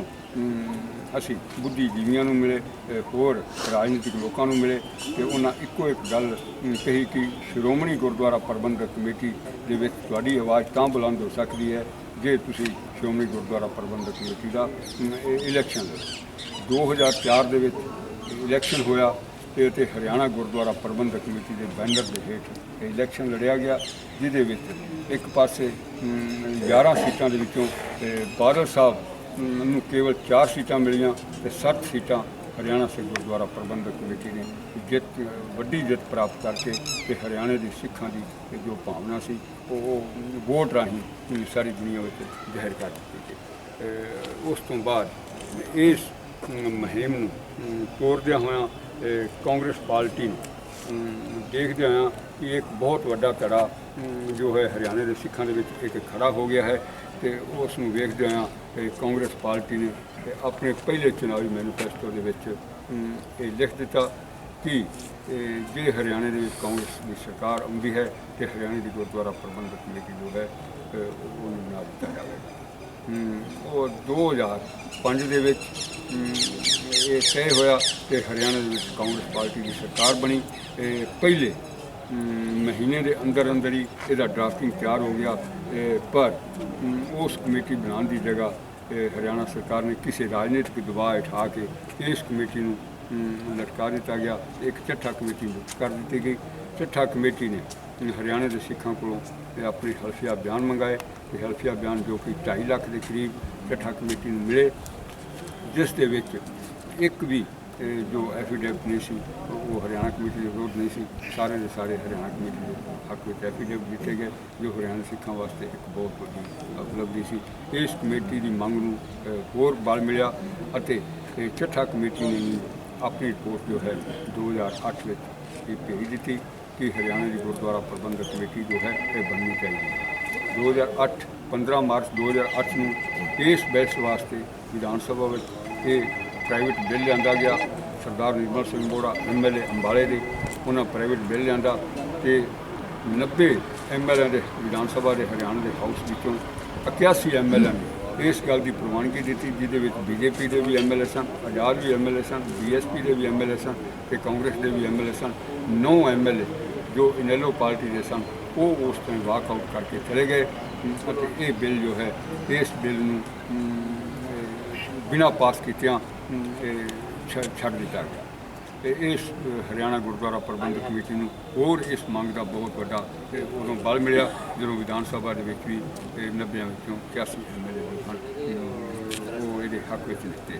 ਅਸੀਂ ਬੁੱਧੀਜੀਵੀਆਂ ਨੂੰ ਮਿਲੇ, ਹੋਰ ਰਾਜਨੀਤਿਕ ਲੋਕਾਂ ਨੂੰ ਮਿਲੇ, ਤੇ ਉਹਨਾਂ ਇੱਕੋ ਇੱਕ ਗੱਲ ਕਹੀ ਕਿ ਸ਼੍ਰੋਮਣੀ ਗੁਰਦੁਆਰਾ ਪ੍ਰਬੰਧਕ ਕਮੇਟੀ ਦੇ ਵਿੱਚ ਤੁਹਾਡੀ ਆਵਾਜ਼ ਤਾਂ ਬੁਲੰਦ ਹੋ ਸਕਦੀ ਹੈ ਜੇ ਤੁਸੀਂ ਸ਼੍ਰੋਮਣੀ ਗੁਰਦੁਆਰਾ ਪ੍ਰਬੰਧਕ ਕਮੇਟੀ ਦਾ ਇਲੈਕਸ਼ਨ ਲੜੋ। 2004 ਦੇ ਵਿੱਚ ਇਲੈਕਸ਼ਨ ਹੋਇਆ ਤੇ ਹਰਿਆਣਾ ਗੁਰਦੁਆਰਾ ਪ੍ਰਬੰਧਕ ਕਮੇਟੀ ਦੇ ਬੈਨਰ ਦੇ ਹੇਠ ਇਲੈਕਸ਼ਨ ਲੜਿਆ ਗਿਆ, ਜਿਹਦੇ ਵਿੱਚ ਇੱਕ ਪਾਸੇ 11 ਸੀਟਾਂ ਦੇ ਵਿੱਚੋਂ ਬਾਦਲ ਸਾਹਿਬ ਨੂੰ ਕੇਵਲ 4 ਸੀਟਾਂ ਮਿਲੀਆਂ ਤੇ 60 ਸੀਟਾਂ ਹਰਿਆਣਾ ਸਿੱਖ ਗੁਰਦੁਆਰਾ ਪ੍ਰਬੰਧਕ ਕਮੇਟੀ ਨੇ ਵੱਡੀ ਜਿੱਤ ਪ੍ਰਾਪਤ ਕਰਕੇ ਤੇ ਹਰਿਆਣੇ ਦੇ ਸਿੱਖਾਂ ਦੀ ਜੋ ਭਾਵਨਾ ਸੀ ਉਹ ਵੋਟ ਰਾਹੀਂ ਸਾਰੀ ਦੁਨੀਆ ਵਿੱਚ ਜ਼ਾਹਿਰ ਕਰ ਦਿੱਤੀ ਗਈ। ਉਸ ਤੋਂ ਬਾਅਦ ਇਸ ਮੁਹਿੰਮ ਨੂੰ ਤੋਰਦਿਆਂ ਹੋਇਆਂ ਕਾਂਗਰਸ ਪਾਰਟੀ ਨੂੰ ਦੇਖਦਿਆਂ ਹੋਇਆਂ ਕਿ ਇੱਕ ਬਹੁਤ ਵੱਡਾ ਧੜਾ ਜੋ ਹੈ ਹਰਿਆਣੇ ਦੇ ਸਿੱਖਾਂ ਦੇ ਵਿੱਚ ਇੱਕ ਖੜਾ ਹੋ ਗਿਆ ਹੈ, ਤੇ ਉਸ ਨੂੰ ਵੇਖਦੇ ਹੋਇਆਂ ਕਾਂਗਰਸ ਪਾਰਟੀ ਨੇ ਆਪਣੇ ਪਹਿਲੇ ਚੁਣਾਵੀ ਮੈਨੀਫੈਸਟੋ ਦੇ ਵਿੱਚ ਇਹ ਲਿਖ ਦਿੱਤਾ ਕਿ ਜੇ ਹਰਿਆਣੇ ਦੇ ਵਿੱਚ ਕਾਂਗਰਸ ਦੀ ਸਰਕਾਰ ਆਉਂਦੀ ਹੈ ਤੇ ਹਰਿਆਣੇ ਦੀ ਗੁਰਦੁਆਰਾ ਪ੍ਰਬੰਧਕ ਕਮੇਟੀ ਜੋ ਹੈ ਉਹਨੂੰ ਬਣਾ ਦਿੱਤਾ ਜਾਵੇਗਾ। ਉਹ 2005 ਦੇ ਵਿੱਚ ਇਹ ਤੈਅ ਹੋਇਆ ਕਿ ਹਰਿਆਣਾ ਦੇ ਵਿੱਚ ਕਾਂਗਰਸ ਪਾਰਟੀ ਦੀ ਸਰਕਾਰ ਬਣੀ। ਪਹਿਲੇ ਮਹੀਨੇ ਦੇ ਅੰਦਰ ਅੰਦਰ ਹੀ ਇਹਦਾ ਡਰਾਫਟਿੰਗ ਤਿਆਰ ਹੋ ਗਿਆ, ਪਰ ਉਸ ਕਮੇਟੀ ਬਣਾਉਣ ਦੀ ਜਗ੍ਹਾ ਹਰਿਆਣਾ ਸਰਕਾਰ ਨੇ ਕਿਸੇ ਰਾਜਨੀਤਿਕ ਦਬਾਅ ਉਠਾ ਕੇ ਇਸ ਕਮੇਟੀ ਨੂੰ ਲਟਕਾ ਦਿੱਤਾ ਗਿਆ। ਇੱਕ ਚੱਠਾ ਕਮੇਟੀ ਮੁਕਤ ਕਰ ਦਿੱਤੀ ਗਈ। ਚੱਠਾ ਕਮੇਟੀ ਨੇ ਹਰਿਆਣਾ ਦੇ ਸਿੱਖਾਂ ਕੋਲੋਂ ਆਪਣੇ ਹਲਫੀਆ ਬਿਆਨ ਮੰਗਾਏ ਤੇ ਹਲਫੀਆ ਬਿਆਨ ਜੋ ਕਿ 2.5 ਲੱਖ ਦੇ ਕਰੀਬ ਚੱਠਾ ਕਮੇਟੀ ਨੂੰ ਮਿਲੇ, ਜਿਸ ਦੇ ਵਿੱਚ ਇੱਕ ਵੀ ਜੋ ਐਫੀਡੇਵਿਟ ਨਹੀਂ ਸੀ ਉਹ ਹਰਿਆਣਾ ਕਮੇਟੀ ਦੇ ਵਿਰੋਧ ਨਹੀਂ ਸੀ। ਸਾਰੇ ਦੇ ਸਾਰੇ ਹਰਿਆਣਾ ਕਮੇਟੀ ਦੇ ਹੱਕ ਵਿੱਚ ਐਫੀਡੇਵਿਟ ਦਿੱਤੇ ਗਏ, ਜੋ ਹਰਿਆਣਾ ਸਿੱਖਾਂ ਵਾਸਤੇ ਇੱਕ ਬਹੁਤ ਵੱਡੀ ਉਪਲਬਧੀ ਸੀ। ਇਸ ਕਮੇਟੀ ਦੀ ਮੰਗ ਨੂੰ ਹੋਰ ਬਲ ਮਿਲਿਆ ਅਤੇ ਚੱਠਾ ਕਮੇਟੀ ਨੇ ਆਪਣੀ ਰਿਪੋਰਟ ਜੋ ਹੈ 2008 ਵਿੱਚ ਇਹ ਭੇਜ ਦਿੱਤੀ ਕਿ ਹਰਿਆਣਾ ਦੀ ਗੁਰਦੁਆਰਾ ਪ੍ਰਬੰਧਕ ਕਮੇਟੀ ਜੋ ਹੈ ਇਹ ਬਣਨੀ ਚਾਹੀਦੀ ਹੈ। 2008 15 ਮਾਰਚ 2008 ਨੂੰ ਇਸ ਬਹਿਸ ਵਾਸਤੇ ਵਿਧਾਨ ਸਭਾ ਵਿੱਚ ਇਹ ਪ੍ਰਾਈਵੇਟ ਬਿੱਲ ਲਿਆਂਦਾ ਗਿਆ। ਸਰਦਾਰ ਨਿਰਮਲ ਸਿੰਘ ਮੋੜਾ MLA ਅੰਬਾਲੇ ਦੇ ਉਹਨਾਂ ਪ੍ਰਾਈਵੇਟ ਬਿੱਲ ਲਿਆਂਦਾ ਤੇ 90 MLA ਦੇ ਵਿਧਾਨ ਸਭਾ ਦੇ ਹਰਿਆਣਾ ਦੇ ਹਾਊਸ ਵਿੱਚੋਂ 81 MLA ਨੇ ਇਸ ਗੱਲ ਦੀ ਪ੍ਰਵਾਨਗੀ ਦਿੱਤੀ, ਜਿਹਦੇ ਵਿੱਚ BJP ਦੇ ਵੀ MLA ਸਨ, ਆਜ਼ਾਦ ਵੀ MLA ਸਨ, BSP ਦੇ ਵੀ MLA ਸਨ ਤੇ ਕਾਂਗਰਸ ਦੇ ਵੀ MLA ਸਨ। 9 MLA ਜੋ ਇਨੈਲੋ ਪਾਰਟੀ ਦੇ ਸਨ ਉਹ ਉਸ ਟਾਈਮ ਵਾਕਆਊਟ ਕਰਕੇ ਚਲੇ ਗਏ ਅਤੇ ਇਹ ਬਿੱਲ ਜੋ ਹੈ ਇਸ ਬਿੱਲ ਨੂੰ ਬਿਨਾਂ ਪਾਸ ਕੀਤਿਆਂ ਛੱਡ ਦਿੱਤਾ ਗਿਆ। ਤੇ ਇਸ ਹਰਿਆਣਾ ਗੁਰਦੁਆਰਾ ਪ੍ਰਬੰਧਕ ਕਮੇਟੀ ਨੂੰ ਹੋਰ ਇਸ ਮੰਗ ਦਾ ਬਹੁਤ ਵੱਡਾ ਉਦੋਂ ਬਲ ਮਿਲਿਆ ਜਦੋਂ ਵਿਧਾਨ ਸਭਾ ਦੇ ਵਿੱਚ ਵੀ 90 ਵਿੱਚੋਂ 81 MLA ਉਹ ਇਹਦੇ ਹੱਕ ਵਿੱਚ ਦਿੱਤੇ।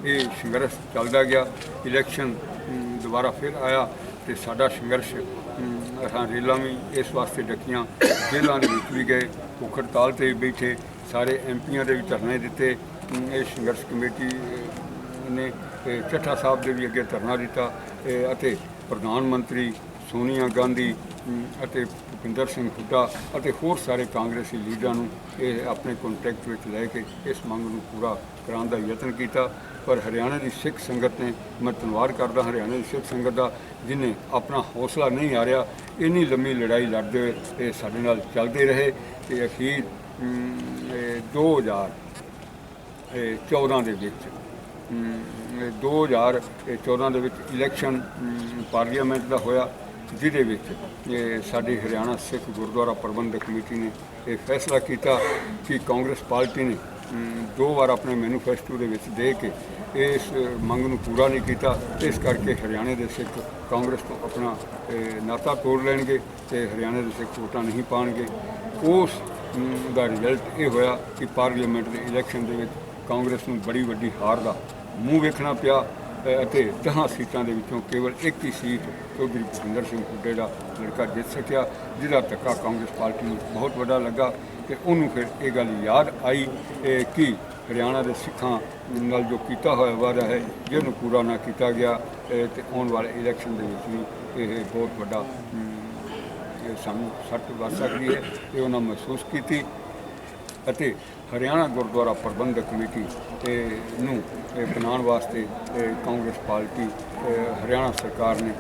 ਇਹ ਸੰਘਰਸ਼ ਚੱਲਦਾ ਗਿਆ। ਇਲੈਕਸ਼ਨ ਦੁਬਾਰਾ ਫਿਰ ਆਇਆ ਤੇ ਸਾਡਾ ਸੰਘਰਸ਼ ਅਸਾਂ ਰੇਲਾਂ ਵੀ ਇਸ ਵਾਸਤੇ ਡੱਕੀਆਂ, ਜੇਲ੍ਹਾਂ ਦੇ ਵਿੱਚ ਵੀ ਗਏ, ਭੁੱਖ ਹੜਤਾਲ 'ਤੇ ਵੀ ਬੈਠੇ, ਸਾਰੇ MPਆਂ ਦੇ ਵੀ ਧਰਨੇ ਦਿੱਤੇ। ਇਹ ਸੰਘਰਸ਼ ਕਮੇਟੀ ਨੇ ਚੱਠਾ ਸਾਹਿਬ ਦੇ ਵੀ ਅੱਗੇ ਧਰਨਾ ਦਿੱਤਾ ਅਤੇ ਪ੍ਰਧਾਨ ਮੰਤਰੀ ਸੋਨੀਆ ਗਾਂਧੀ ਅਤੇ ਭੁਪਿੰਦਰ ਸਿੰਘ ਹੁੱਡਾ ਅਤੇ ਹੋਰ ਸਾਰੇ ਕਾਂਗਰਸੀ ਲੀਡਰਾਂ ਨੂੰ ਇਹ ਆਪਣੇ ਕੰਟੈਕਟ ਵਿੱਚ ਲੈ ਕੇ ਇਸ ਮੰਗ ਨੂੰ ਪੂਰਾ ਕਰਾਉਣ ਦਾ ਯਤਨ ਕੀਤਾ। ਪਰ ਹਰਿਆਣਾ ਦੀ ਸਿੱਖ ਸੰਗਤ ਨੇ, ਮੈਂ ਧੰਨਵਾਦ ਕਰਦਾ ਹਰਿਆਣਾ ਦੀ ਸਿੱਖ ਸੰਗਤ ਦਾ, ਜਿਹਨੇ ਆਪਣਾ ਹੌਸਲਾ ਨਹੀਂ ਹਾਰਿਆ। ਇੰਨੀ ਲੰਮੀ ਲੜਾਈ ਲੜਦੇ ਹੋਏ ਇਹ ਸਾਡੇ ਨਾਲ ਚੱਲਦੇ ਰਹੇ ਤੇ ਅਖੀਰ 2014 ਦੇ ਵਿੱਚ 2014 ਦੇ ਵਿੱਚ ਇਲੈਕਸ਼ਨ ਪਾਰਲੀਮੈਂਟ ਦਾ ਹੋਇਆ, ਜਿਹਦੇ ਵਿੱਚ ਸਾਡੀ ਹਰਿਆਣਾ ਸਿੱਖ ਗੁਰਦੁਆਰਾ ਪ੍ਰਬੰਧਕ ਕਮੇਟੀ ਨੇ ਇਹ ਫੈਸਲਾ ਕੀਤਾ ਕਿ ਕਾਂਗਰਸ ਪਾਰਟੀ ਨੇ 2 ਵਾਰ ਆਪਣੇ ਮੈਨੀਫੈਸਟੋ ਦੇ ਵਿੱਚ ਦੇ ਕੇ ਇਸ ਮੰਗ ਨੂੰ ਪੂਰਾ ਨਹੀਂ ਕੀਤਾ। ਇਸ ਕਰਕੇ ਹਰਿਆਣੇ ਦੇ ਸਿੱਖ ਕਾਂਗਰਸ ਤੋਂ ਆਪਣਾ ਨਾਤਾ ਤੋੜ ਲੈਣਗੇ ਤੇ ਹਰਿਆਣੇ ਦੇ ਸਿੱਖ ਵੋਟਾਂ ਨਹੀਂ ਪਾਉਣਗੇ। ਉਸ ਦਾ ਰਿਜ਼ਲਟ ਇਹ ਹੋਇਆ ਕਿ ਪਾਰਲੀਮੈਂਟ ਦੇ ਇਲੈਕਸ਼ਨ ਦੇ ਵਿੱਚ ਕਾਂਗਰਸ ਨੂੰ ਬੜੀ ਵੱਡੀ ਹਾਰ ਦਾ ਮੂੰਹ ਵੇਖਣਾ ਪਿਆ ਅਤੇ 10 ਸੀਟਾਂ ਦੇ ਵਿੱਚੋਂ ਕੇਵਲ ਇੱਕ ਹੀ ਸੀਟ ਚੌਧਰੀ ਭੁਪਿੰਦਰ ਸਿੰਘ ਹੁੱਡੇ ਦਾ ਲੜਕਾ ਜਿੱਤ ਸਕਿਆ, ਜਿਹਦਾ ਧੱਕਾ ਕਾਂਗਰਸ ਪਾਰਟੀ ਨੂੰ ਬਹੁਤ ਵੱਡਾ ਲੱਗਾ। ਤੇ ਉਹਨੂੰ ਫਿਰ ਇਹ ਗੱਲ ਯਾਦ ਆਈ ਕਿ ਹਰਿਆਣਾ ਦੇ ਸਿੱਖਾਂ ਨਾਲ ਜੋ ਕੀਤਾ ਹੋਇਆ ਵਾਅਦਾ ਹੈ ਜੇ ਉਹਨੂੰ ਪੂਰਾ ਨਾ ਕੀਤਾ ਗਿਆ ਤੇ ਆਉਣ ਵਾਲੇ ਇਲੈਕਸ਼ਨ ਦੇ ਵਿੱਚ ਵੀ ਇਹ ਬਹੁਤ ਵੱਡਾ ਸਾਨੂੰ ਸੱਟ ਵੱਜ ਸਕਦੀ ਹੈ। ਇਹ ਉਹਨਾਂ ਮਹਿਸੂਸ ਕੀਤੀ ਅਤੇ ਹਰਿਆਣਾ ਗੁਰਦੁਆਰਾ ਪ੍ਰਬੰਧਕ ਕਮੇਟੀ ਨੂੰ ਬਣਾਉਣ ਵਾਸਤੇ ਕਾਂਗਰਸ ਪਾਰਟੀ ਹਰਿਆਣਾ ਸਰਕਾਰ ਨੇ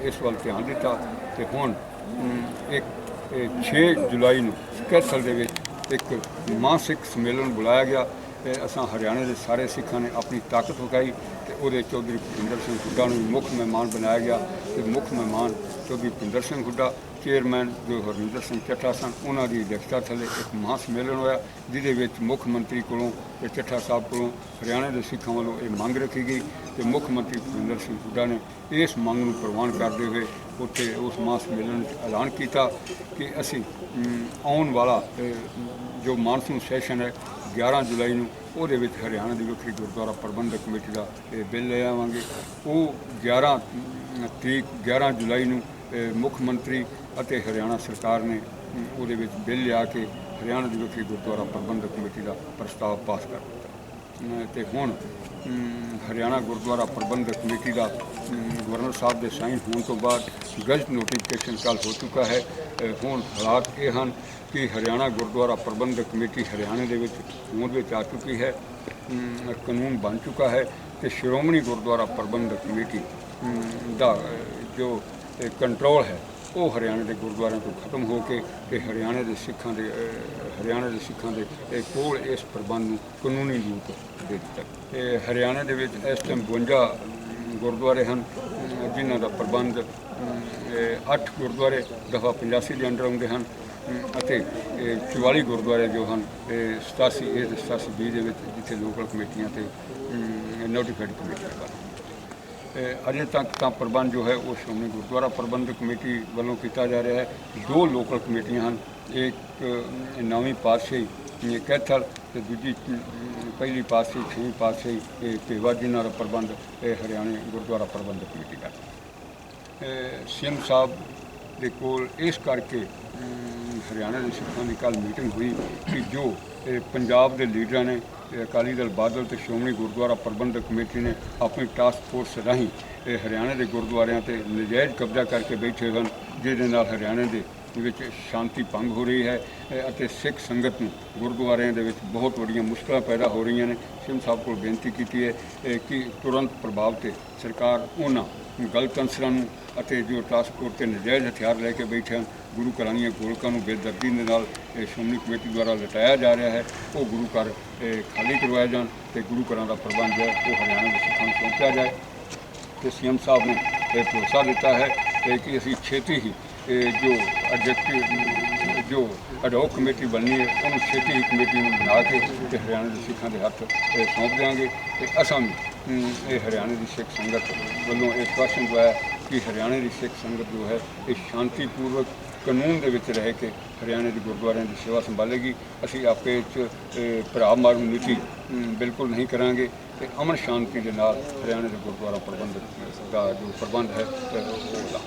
ਇਸ ਵੱਲ ਧਿਆਨ ਦਿੱਤਾ ਤੇ ਹੁਣ ਇੱਕ 6 ਜੁਲਾਈ ਨੂੰ ਕੈਥਲ ਦੇ ਵਿੱਚ ਇੱਕ ਮਾਸਿਕ ਸੰਮੇਲਨ ਬੁਲਾਇਆ ਗਿਆ। ਅਸਾਂ ਹਰਿਆਣੇ ਦੇ ਸਾਰੇ ਸਿੱਖਾਂ ਨੇ ਆਪਣੀ ਤਾਕਤ ਵਿਖਾਈ ਤੇ ਉਹਦੇ ਚੌਧਰੀ ਭੁਪਿੰਦਰ ਸਿੰਘ ਹੁੱਡਾ ਨੂੰ ਮੁੱਖ ਮਹਿਮਾਨ ਬਣਾਇਆ ਗਿਆ ਤੇ ਮੁੱਖ ਮਹਿਮਾਨ ਚੌਧਰੀ ਭੁਪਿੰਦਰ ਸਿੰਘ ਹੁੱਡਾ, ਚੇਅਰਮੈਨ ਜੋ ਹਰਮਿੰਦਰ ਸਿੰਘ ਚੱਠਾ ਸਨ, ਉਹਨਾਂ ਦੀ ਅਧਿਕਸ਼ਤਾ ਥੱਲੇ ਇੱਕ ਮਹਾਂ ਸੰਮੇਲਨ ਹੋਇਆ, ਜਿਹਦੇ ਵਿੱਚ ਮੁੱਖ ਮੰਤਰੀ ਕੋਲੋਂ ਤੇ ਚੱਠਾ ਸਾਹਿਬ ਕੋਲੋਂ ਹਰਿਆਣੇ ਦੇ ਸਿੱਖਾਂ ਵੱਲੋਂ ਇਹ ਮੰਗ ਰੱਖੀ ਗਈ ਤੇ ਮੁੱਖ ਮੰਤਰੀ ਭੁਪਿੰਦਰ ਸਿੰਘ ਹੁੱਡਾ ਨੇ ਇਸ ਮੰਗ ਨੂੰ ਪ੍ਰਵਾਨ ਕਰਦੇ ਹੋਏ ਉੱਥੇ ਉਸ ਮਹਾਂ ਸੰਮੇਲਨ ਵਿੱਚ ਐਲਾਨ ਕੀਤਾ ਕਿ ਅਸੀਂ ਆਉਣ ਵਾਲਾ ਜੋ ਮਾਨਸੂਨ ਸੈਸ਼ਨ ਹੈ 11 ਜੁਲਾਈ ਨੂੰ ਉਹਦੇ ਵਿੱਚ ਹਰਿਆਣਾ ਦੀ ਵੱਖਰੀ ਗੁਰਦੁਆਰਾ ਪ੍ਰਬੰਧਕ ਕਮੇਟੀ ਦਾ ਬਿੱਲ ਲੈ ਆਵਾਂਗੇ। ਉਹ 11 ਜੁਲਾਈ ਨੂੰ ਮੁੱਖ ਮੰਤਰੀ ਅਤੇ ਹਰਿਆਣਾ ਸਰਕਾਰ ਨੇ ਉਹਦੇ ਵਿੱਚ ਬਿੱਲ ਲਿਆ ਕੇ ਹਰਿਆਣਾ ਦੀ ਵੱਖਰੀ ਗੁਰਦੁਆਰਾ ਪ੍ਰਬੰਧਕ ਕਮੇਟੀ ਦਾ ਪ੍ਰਸਤਾਵ ਪਾਸ ਕਰ ਦਿੱਤਾ ਤੇ ਹੁਣ ਹਰਿਆਣਾ ਗੁਰਦੁਆਰਾ ਪ੍ਰਬੰਧਕ ਕਮੇਟੀ ਦਾ ਗਵਰਨਰ ਸਾਹਿਬ ਦੇ ਸਾਈਨ ਹੋਣ ਤੋਂ ਬਾਅਦ ਗਜ਼ਟ ਨੋਟੀਫਿਕੇਸ਼ਨ ਕੱਲ੍ਹ ਹੋ ਚੁੱਕਾ ਹੈ। ਹੁਣ ਹਾਲਾਤ ਇਹ ਹਨ ਕਿ ਹਰਿਆਣਾ ਗੁਰਦੁਆਰਾ ਪ੍ਰਬੰਧਕ ਕਮੇਟੀ ਹਰਿਆਣੇ ਦੇ ਵਿੱਚ ਹੋਂਦ ਵਿੱਚ ਆ ਚੁੱਕੀ ਹੈ, ਕਾਨੂੰਨ ਬਣ ਚੁੱਕਾ ਹੈ ਤੇ ਸ਼੍ਰੋਮਣੀ ਗੁਰਦੁਆਰਾ ਪ੍ਰਬੰਧਕ ਕਮੇਟੀ ਦਾ ਜੋ ਕੰਟਰੋਲ ਹੈ ਉਹ ਹਰਿਆਣੇ ਦੇ ਗੁਰਦੁਆਰਿਆਂ ਤੋਂ ਖਤਮ ਹੋ ਕੇ ਤੇ ਹਰਿਆਣੇ ਦੇ ਸਿੱਖਾਂ ਦੇ ਕੋਲ ਇਸ ਪ੍ਰਬੰਧ ਨੂੰ ਕਾਨੂੰਨੀ ਰੂਪ ਦੇ ਦਿੱਤਾ। ਤੇ ਹਰਿਆਣੇ ਦੇ ਵਿੱਚ ਇਸ ਟਾਈਮ 52 ਗੁਰਦੁਆਰੇ ਹਨ ਜਿਨ੍ਹਾਂ ਦਾ ਪ੍ਰਬੰਧ 8 ਗੁਰਦੁਆਰੇ ਦਫਾ 85 ਦੇ ਅੰਡਰ ਆਉਂਦੇ ਹਨ ਅਤੇ 44 ਗੁਰਦੁਆਰੇ ਜੋ ਹਨ 87 A ਤੇ 87B ਦੇ ਵਿੱਚ ਜਿੱਥੇ ਲੋਕਲ ਕਮੇਟੀਆਂ ਤੇ ਨੋਟੀਫਾਈਡ ਕਮੇਟੀਆਂ ਹਨ। ਅਜੇ ਤੱਕ ਤਾਂ ਪ੍ਰਬੰਧ ਜੋ ਹੈ ਉਹ ਸ਼੍ਰੋਮਣੀ ਗੁਰਦੁਆਰਾ ਪ੍ਰਬੰਧਕ ਕਮੇਟੀ ਵੱਲੋਂ ਕੀਤਾ ਜਾ ਰਿਹਾ ਹੈ। 2 ਲੋਕਲ ਕਮੇਟੀਆਂ ਹਨ, ਇੱਕ 9ਵੀਂ ਪਾਤਸ਼ਾਹੀ ਕੈਥਲ ਤੇ ਦੂਜੀ ਪਹਿਲੀ ਪਾਤਸ਼ਾਹੀ 6ਵੀਂ ਪਾਤਸ਼ਾਹੀ ਭੇਵਾ ਜਿਨ੍ਹਾਂ ਦਾ ਪ੍ਰਬੰਧ ਹਰਿਆਣੇ ਗੁਰਦੁਆਰਾ ਪ੍ਰਬੰਧਕ ਕਮੇਟੀ ਕਰਦੀ। ਸੀਐਮ ਸਾਹਿਬ ਦੇ ਕੋਲ ਇਸ ਕਰਕੇ ਹਰਿਆਣਾ ਦੇ ਸਿੱਖਾਂ ਦੀ ਕੱਲ੍ਹ ਮੀਟਿੰਗ ਹੋਈ ਕਿ ਜੋ ਪੰਜਾਬ ਦੇ ਲੀਡਰਾਂ ਨੇ ਅਕਾਲੀ ਦਲ ਬਾਦਲ ਤੇ ਸ਼੍ਰੋਮਣੀ ਗੁਰਦੁਆਰਾ ਪ੍ਰਬੰਧਕ ਕਮੇਟੀ ਨੇ ਆਪਣੀ ਟਾਸਕ ਫੋਰਸ ਰਾਹੀਂ ਹਰਿਆਣੇ ਦੇ ਗੁਰਦੁਆਰਿਆਂ ਤੇ ਨਜਾਇਜ਼ ਕਬਜ਼ਾ ਕਰਕੇ ਬੈਠੇ ਹਨ, ਜਿਹਦੇ ਨਾਲ ਹਰਿਆਣੇ ਦੇ ਵਿੱਚ ਸ਼ਾਂਤੀ ਭੰਗ ਹੋ ਰਹੀ ਹੈ ਅਤੇ ਸਿੱਖ ਸੰਗਤ ਨੂੰ ਗੁਰਦੁਆਰਿਆਂ ਦੇ ਵਿੱਚ ਬਹੁਤ ਵੱਡੀਆਂ ਮੁਸ਼ਕਲਾਂ ਪੈਦਾ ਹੋ ਰਹੀਆਂ ਨੇ। ਸਿੰਘ ਸਾਹਿਬ ਕੋਲ ਬੇਨਤੀ ਕੀਤੀ ਹੈ ਕਿ ਤੁਰੰਤ ਪ੍ਰਭਾਵ ਤੇ ਸਰਕਾਰ ਉਹਨਾਂ ਗਲਤ ਅਨਸਰਾਂ ਨੂੰ ਅਤੇ ਜੋ ਟਾਸਕ ਫੋਰਸ ਤੇ ਨਜਾਇਜ਼ ਹਥਿਆਰ ਲੈ ਕੇ ਬੈਠੇ ਹਨ ਗੁਰੂ ਘਰਾਂ ਦੀਆਂ ਗੋਲਕਾਂ ਨੂੰ ਬੇਦਰਦੀ ਦੇ ਨਾਲ ਸ਼੍ਰੋਮਣੀ ਕਮੇਟੀ ਦੁਆਰਾ ਲਟਾਇਆ ਜਾ ਰਿਹਾ ਹੈ, ਉਹ ਗੁਰੂ ਘਰ ਖਾਲੀ ਕਰਵਾਏ ਜਾਣ ਤੇ ਗੁਰੂ ਘਰਾਂ ਦਾ ਪ੍ਰਬੰਧ ਹੈ ਉਹ ਹਰਿਆਣਾ ਦੇ ਸਿੱਖਾਂ ਨੂੰ ਸੌਂਪਿਆ ਜਾਏ। ਤੇ ਸੀਐਮ ਸਾਹਿਬ ਨੇ ਭਰੋਸਾ ਦਿੱਤਾ ਹੈ ਕਿ ਅਸੀਂ ਛੇਤੀ ਹੀ ਜੋ ਐਗਜ਼ੈਕਟਿਵ ਜੋ ਅਡੋਕ ਕਮੇਟੀ ਬਣਨੀ ਹੈ ਉਹਨੂੰ ਛੇਤੀ ਹੀ ਕਮੇਟੀ ਨੂੰ ਬਣਾ ਕੇ ਤੇ ਹਰਿਆਣਾ ਦੇ ਸਿੱਖਾਂ ਦੇ ਹੱਥ ਸੌਂਪ ਦਿਆਂਗੇ। ਤੇ ਅਸਾਂ ਵੀ ਇਹ ਹਰਿਆਣੇ ਦੀ ਸਿੱਖ ਸੰਗਤ ਵੱਲੋਂ ਇਹ ਪ੍ਰਸ਼ਨ ਦਵਾਇਆ ਕਿ ਹਰਿਆਣੇ ਦੀ ਸਿੱਖ ਸੰਗਤ ਜੋ ਹੈ ਇਹ ਸ਼ਾਂਤੀਪੂਰਵਕ ਕਾਨੂੰਨ ਦੇ ਵਿੱਚ ਰਹਿ ਕੇ ਹਰਿਆਣੇ ਦੇ ਗੁਰਦੁਆਰਿਆਂ ਦੀ ਸੇਵਾ ਸੰਭਾਲੇਗੀ। ਅਸੀਂ ਆਪੇ 'ਚ ਭਰਾ ਮਾਰੂ ਨੀਤੀ ਬਿਲਕੁਲ ਨਹੀਂ ਕਰਾਂਗੇ ਤੇ ਅਮਨ ਸ਼ਾਂਤੀ ਦੇ ਨਾਲ ਹਰਿਆਣੇ ਦੇ ਗੁਰਦੁਆਰਾ ਪ੍ਰਬੰਧਕ ਦਾ ਜੋ ਪ੍ਰਬੰਧ ਹੈ ਉਹ ਲਾ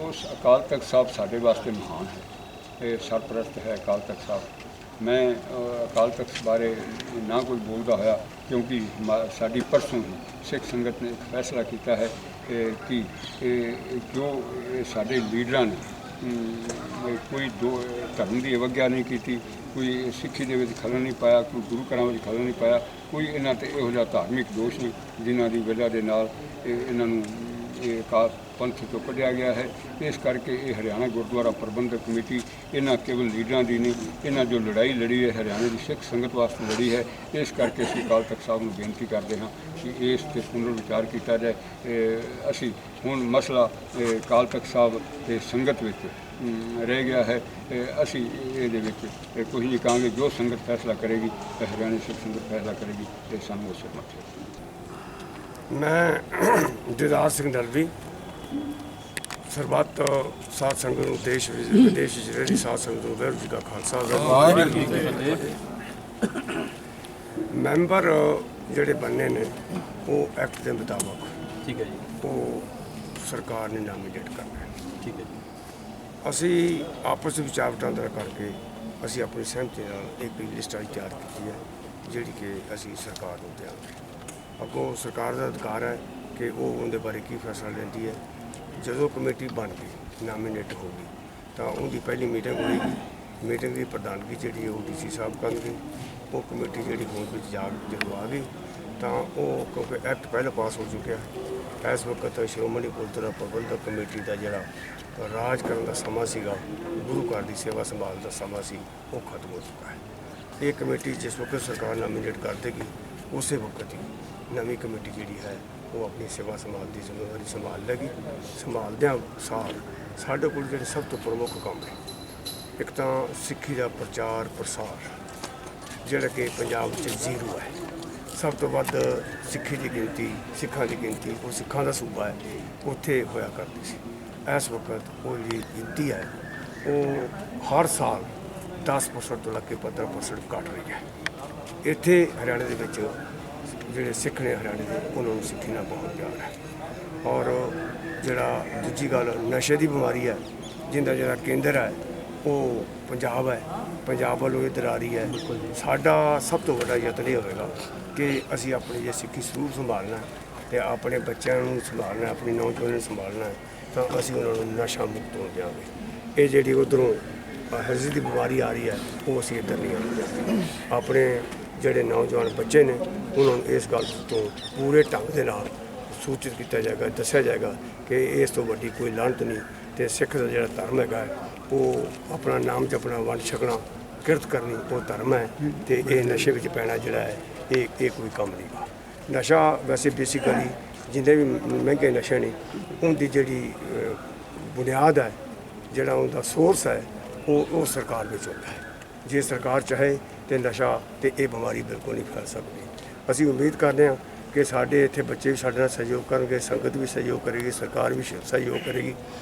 ਉਸ ਅਕਾਲ ਤਖਤ ਸਾਹਿਬ ਸਾਡੇ ਵਾਸਤੇ ਮਹਾਨ ਹੈ, ਇਹ ਸਰਪ੍ਰਸਤ ਹੈ ਅਕਾਲ ਤਖਤ ਸਾਹਿਬ। ਮੈਂ ਅਕਾਲ ਤਖਤ ਬਾਰੇ ਨਾ ਕੋਈ ਬੋਲਦਾ ਹੋਇਆ ਕਿਉਂਕਿ ਸਾਡੀ ਪਰਸੋਂ ਹੀ ਸਿੱਖ ਸੰਗਤ ਨੇ ਇੱਕ ਫੈਸਲਾ ਕੀਤਾ ਹੈ ਕਿ ਜੋ ਸਾਡੇ ਲੀਡਰਾਂ ਨੇ ਕੋਈ ਧਰਮ ਦੀ ਅਵਗਿਆ ਨਹੀਂ ਕੀਤੀ, ਕੋਈ ਸਿੱਖੀ ਦੇ ਵਿੱਚ ਖਲਲ ਨਹੀਂ ਪਾਇਆ, ਕੋਈ ਗੁਰੂ ਘਰਾਂ ਵਿੱਚ ਖਲਲ ਨਹੀਂ ਪਾਇਆ, ਕੋਈ ਇਹਨਾਂ 'ਤੇ ਇਹੋ ਜਿਹਾ ਧਾਰਮਿਕ ਦੋਸ਼ ਨਹੀਂ ਜਿਨ੍ਹਾਂ ਦੀ ਵਜ੍ਹਾ ਦੇ ਨਾਲ ਇਹਨਾਂ ਨੂੰ ਇਹ ਪੰਥ ਤੋਂ ਕੱਢਿਆ ਗਿਆ ਹੈ। ਇਸ ਕਰਕੇ ਇਹ ਹਰਿਆਣਾ ਗੁਰਦੁਆਰਾ ਪ੍ਰਬੰਧਕ ਕਮੇਟੀ ਇਹਨਾਂ ਕੇਵਲ ਲੀਡਰਾਂ ਦੀ ਨਹੀਂ, ਇਹਨਾਂ ਜੋ ਲੜਾਈ ਲੜੀ ਹੈ ਹਰਿਆਣੇ ਦੀ ਸਿੱਖ ਸੰਗਤ ਵਾਸਤੇ ਲੜੀ ਹੈ। ਇਸ ਕਰਕੇ ਅਸੀਂ ਅਕਾਲ ਤਖਤ ਸਾਹਿਬ ਨੂੰ ਬੇਨਤੀ ਕਰਦੇ ਹਾਂ ਕਿ ਇਸ 'ਤੇ ਪੁਨਰ ਵਿਚਾਰ ਕੀਤਾ ਜਾਏ। ਅਸੀਂ ਹੁਣ ਮਸਲਾ ਅਕਾਲ ਤਖਤ ਸਾਹਿਬ ਤੇ ਸੰਗਤ ਵਿੱਚ ਰਹਿ ਗਿਆ ਹੈ, ਅਸੀਂ ਇਹਦੇ ਵਿੱਚ ਕੁਝ ਨਹੀਂ ਕਹਾਂਗੇ। ਜੋ ਸੰਗਤ ਫੈਸਲਾ ਕਰੇਗੀ ਹਰਿਆਣੇ ਸਿੱਖ ਸੰਗਤ ਫੈਸਲਾ ਕਰੇਗੀ ਤੇ ਸਾਨੂੰ ਉਸ ਮਤ ਮੈਂ ਦਿਦਾਰ ਸਿੰਘ ਦਲਵੀ ਸਰਬੱਤ ਸਾਧ ਸੰਗਤ ਨੂੰ ਦੇਸ਼ ਵਿਦੇਸ਼ ਵਿੱਚ ਰਹਿੰਦੀ ਸਾਧ ਸੰਗਤ ਨੂੰ ਵਾਹਿਗੁਰੂ ਜੀ ਕਾ ਖਾਲਸਾ ਵਾਹਿਗੁਰੂ ਜੀ ਕੀ ਫਤਿਹ। ਮੈਂਬਰ ਜਿਹੜੇ ਬਣਨੇ ਨੇ ਉਹ ਐਕਟ ਦੇ ਮੁਤਾਬਕ ਠੀਕ ਹੈ ਜੀ, ਉਹ ਸਰਕਾਰ ਨੇ ਨਾਮੀਨੇਟ ਕਰਨਾ ਹੈ। ਠੀਕ ਹੈ ਜੀ। ਅਸੀਂ ਆਪਸ ਵਿੱਚ ਵਿਚਾਰ ਵਟਾਂਦਰਾ ਕਰਕੇ ਅਸੀਂ ਆਪਣੀ ਸਹਿਮਤੀ ਨਾਲ ਇੱਕ ਲਿਸਟ ਤਿਆਰ ਕੀਤੀ ਹੈ ਜਿਹੜੀ ਕਿ ਅਸੀਂ ਸਰਕਾਰ ਨੂੰ ਦਿਆਂਗੇ। ਅੱਗੋਂ ਸਰਕਾਰ ਦਾ ਅਧਿਕਾਰ ਹੈ ਕਿ ਉਹ ਉਹਦੇ ਬਾਰੇ ਕੀ ਫੈਸਲਾ ਲੈਂਦੀ ਹੈ। ਜਦੋਂ ਕਮੇਟੀ ਬਣ ਗਈ ਨਾਮੀਨੇਟ ਹੋ ਗਈ ਤਾਂ ਉਹਦੀ ਪਹਿਲੀ ਮੀਟਿੰਗ ਹੋਏਗੀ। ਮੀਟਿੰਗ ਦੀ ਪ੍ਰਧਾਨਗੀ ਜਿਹੜੀ ਉਹ ਡੀਸੀ ਸਾਹਿਬ ਕਰਨਗੇ। ਉਹ ਕਮੇਟੀ ਜਿਹੜੀ ਹੋਂਦ ਵਿੱਚ ਜਦੋਂ ਆ ਗਈ ਤਾਂ ਉਹ ਕਿਉਂਕਿ ਐਕਟ ਪਹਿਲਾਂ ਪਾਸ ਹੋ ਚੁੱਕਿਆ ਹੈ, ਇਸ ਵਕਤ ਸ਼੍ਰੋਮਣੀ ਗੁਰਦੁਆਰਾ ਪ੍ਰਬੰਧਕ ਕਮੇਟੀ ਦਾ ਜਿਹੜਾ ਰਾਜ ਕਰਨ ਦਾ ਸਮਾਂ ਸੀਗਾ, ਗੁਰੂ ਘਰ ਦੀ ਸੇਵਾ ਸੰਭਾਲ ਦਾ ਸਮਾਂ ਸੀ, ਉਹ ਖਤਮ ਹੋ ਚੁੱਕਾ ਹੈ। ਇਹ ਕਮੇਟੀ ਜਿਸ ਵਕਤ ਸਰਕਾਰ ਨਾਮੀਨੇਟ ਕਰ ਦੇਗੀ ਉਸੇ ਵਕਤ ਹੀ ਨਵੀਂ ਕਮੇਟੀ ਜਿਹੜੀ ਹੈ ਉਹ ਆਪਣੀ ਸੇਵਾ ਸੰਭਾਲ ਦੀ ਜ਼ਿੰਮੇਵਾਰੀ ਸੰਭਾਲ ਲੇਗੀ। ਸੰਭਾਲਦਿਆਂ ਸਾਰ ਸਾਡੇ ਕੋਲ ਜਿਹੜੇ ਸਭ ਤੋਂ ਪ੍ਰਮੁੱਖ ਕੰਮ ਹੈ, ਇੱਕ ਤਾਂ ਸਿੱਖੀ ਦਾ ਪ੍ਰਚਾਰ ਪ੍ਰਸਾਰ ਜਿਹੜਾ ਕਿ ਪੰਜਾਬ ਵਿੱਚ ਜ਼ੀਰੋ ਹੈ। ਸਭ ਤੋਂ ਵੱਧ ਸਿੱਖੀ ਦੀ ਗਿਣਤੀ, ਸਿੱਖਾਂ ਦੀ ਗਿਣਤੀ, ਉਹ ਸਿੱਖਾਂ ਦਾ ਸੂਬਾ ਹੈ, ਉੱਥੇ ਹੋਇਆ ਕਰਦੀ ਸੀ। ਇਸ ਵਕਤ ਉਹ ਜਿਹੜੀ ਗਿਣਤੀ ਹੈ ਉਹ ਹਰ ਸਾਲ 10% ਤੋਂ ਲੈ ਕੇ 15% ਘਟ ਰਹੀ ਹੈ। ਇੱਥੇ ਹਰਿਆਣੇ ਦੇ ਵਿੱਚ ਜਿਹੜੇ ਸਿੱਖ ਨੇ ਹਰਿਆਣੇ ਦੇ ਉਹਨਾਂ ਨੂੰ ਸਿੱਖੀ ਨਾਲ ਬਹੁਤ ਪਿਆਰ ਹੈ। ਔਰ ਜਿਹੜਾ ਦੂਜੀ ਗੱਲ ਨਸ਼ੇ ਦੀ ਬਿਮਾਰੀ ਹੈ ਜਿਹਦਾ ਜਿਹੜਾ ਕੇਂਦਰ ਹੈ ਉਹ ਪੰਜਾਬ ਹੈ, ਪੰਜਾਬ ਵੱਲੋਂ ਇੱਧਰ ਆ ਰਹੀ ਹੈ। ਸਾਡਾ ਸਭ ਤੋਂ ਵੱਡਾ ਯਤਨ ਇਹ ਹੋਵੇਗਾ ਕਿ ਅਸੀਂ ਆਪਣੀ ਜੇ ਸਿੱਖੀ ਸਰੂਪ ਸੰਭਾਲਣਾ ਅਤੇ ਆਪਣੇ ਬੱਚਿਆਂ ਨੂੰ ਸੰਭਾਲਣਾ, ਆਪਣੀ ਨੌਜਵਾਨਾਂ ਨੂੰ ਸੰਭਾਲਣਾ ਤਾਂ ਅਸੀਂ ਉਹਨਾਂ ਨੂੰ ਨਸ਼ਾ ਮੁਕਤ ਹੋ ਜਾਵਾਂਗੇ। ਇਹ ਜਿਹੜੀ ਉੱਧਰੋਂ ਹਰਜ਼ੀ ਦੀ ਬਿਮਾਰੀ ਆ ਰਹੀ ਹੈ ਉਹ ਅਸੀਂ ਇੱਧਰ ਨਹੀਂ ਆਉਣ ਦਿਆਂਗੇ। ਆਪਣੇ ਜਿਹੜੇ ਨੌਜਵਾਨ ਬੱਚੇ ਨੇ ਉਹਨਾਂ ਨੂੰ ਇਸ ਗੱਲ ਤੋਂ ਪੂਰੇ ਢੰਗ ਦੇ ਨਾਲ ਸੂਚਿਤ ਕੀਤਾ ਜਾਏਗਾ, ਦੱਸਿਆ ਜਾਏਗਾ ਕਿ ਇਸ ਤੋਂ ਵੱਡੀ ਕੋਈ ਲਾਹਨਤ ਨਹੀਂ ਤੇ ਸਿੱਖ ਦਾ ਜਿਹੜਾ ਧਰਮ ਹੈਗਾ ਉਹ ਆਪਣਾ ਨਾਮ ਜਪਣਾ, ਵੰਡ ਛਕਣਾ, ਕਿਰਤ ਕਰਨੀ ਉਹ ਧਰਮ ਹੈ ਤੇ ਇਹ ਨਸ਼ੇ ਵਿੱਚ ਪੈਣਾ ਜਿਹੜਾ ਹੈ ਇਹ ਕੋਈ ਕੰਮ ਨਹੀਂ। ਨਸ਼ਾ ਵੈਸੇ ਬੇਸਿਕਲੀ ਜਿੰਨੇ ਵੀ ਮਹਿੰਗੇ ਨਸ਼ੇ ਨੇ ਉਹਦੀ ਜਿਹੜੀ ਬੁਨਿਆਦ ਹੈ, ਜਿਹੜਾ ਉਹਦਾ ਸੋਰਸ ਹੈ ਉਹ ਸਰਕਾਰ ਵਿੱਚ ਹੁੰਦਾ ਹੈ। ਜੇ ਸਰਕਾਰ ਚਾਹੇ ਤੇ ਨਸ਼ਾ ਤੇ ਇਹ ਬਿਮਾਰੀ ਬਿਲਕੁਲ ਨਹੀਂ ਫੈਲ ਸਕਦੀ। ਅਸੀਂ ਉਮੀਦ ਕਰਦੇ ਹਾਂ ਕਿ ਸਾਡੇ ਇੱਥੇ ਬੱਚੇ ਵੀ ਸਾਡੇ ਨਾਲ ਸਹਿਯੋਗ ਕਰਨਗੇ, ਸੰਗਤ ਵੀ ਸਹਿਯੋਗ ਕਰੇਗੀ, ਸਰਕਾਰ ਵੀ ਸਹਿਯੋਗ ਕਰੇਗੀ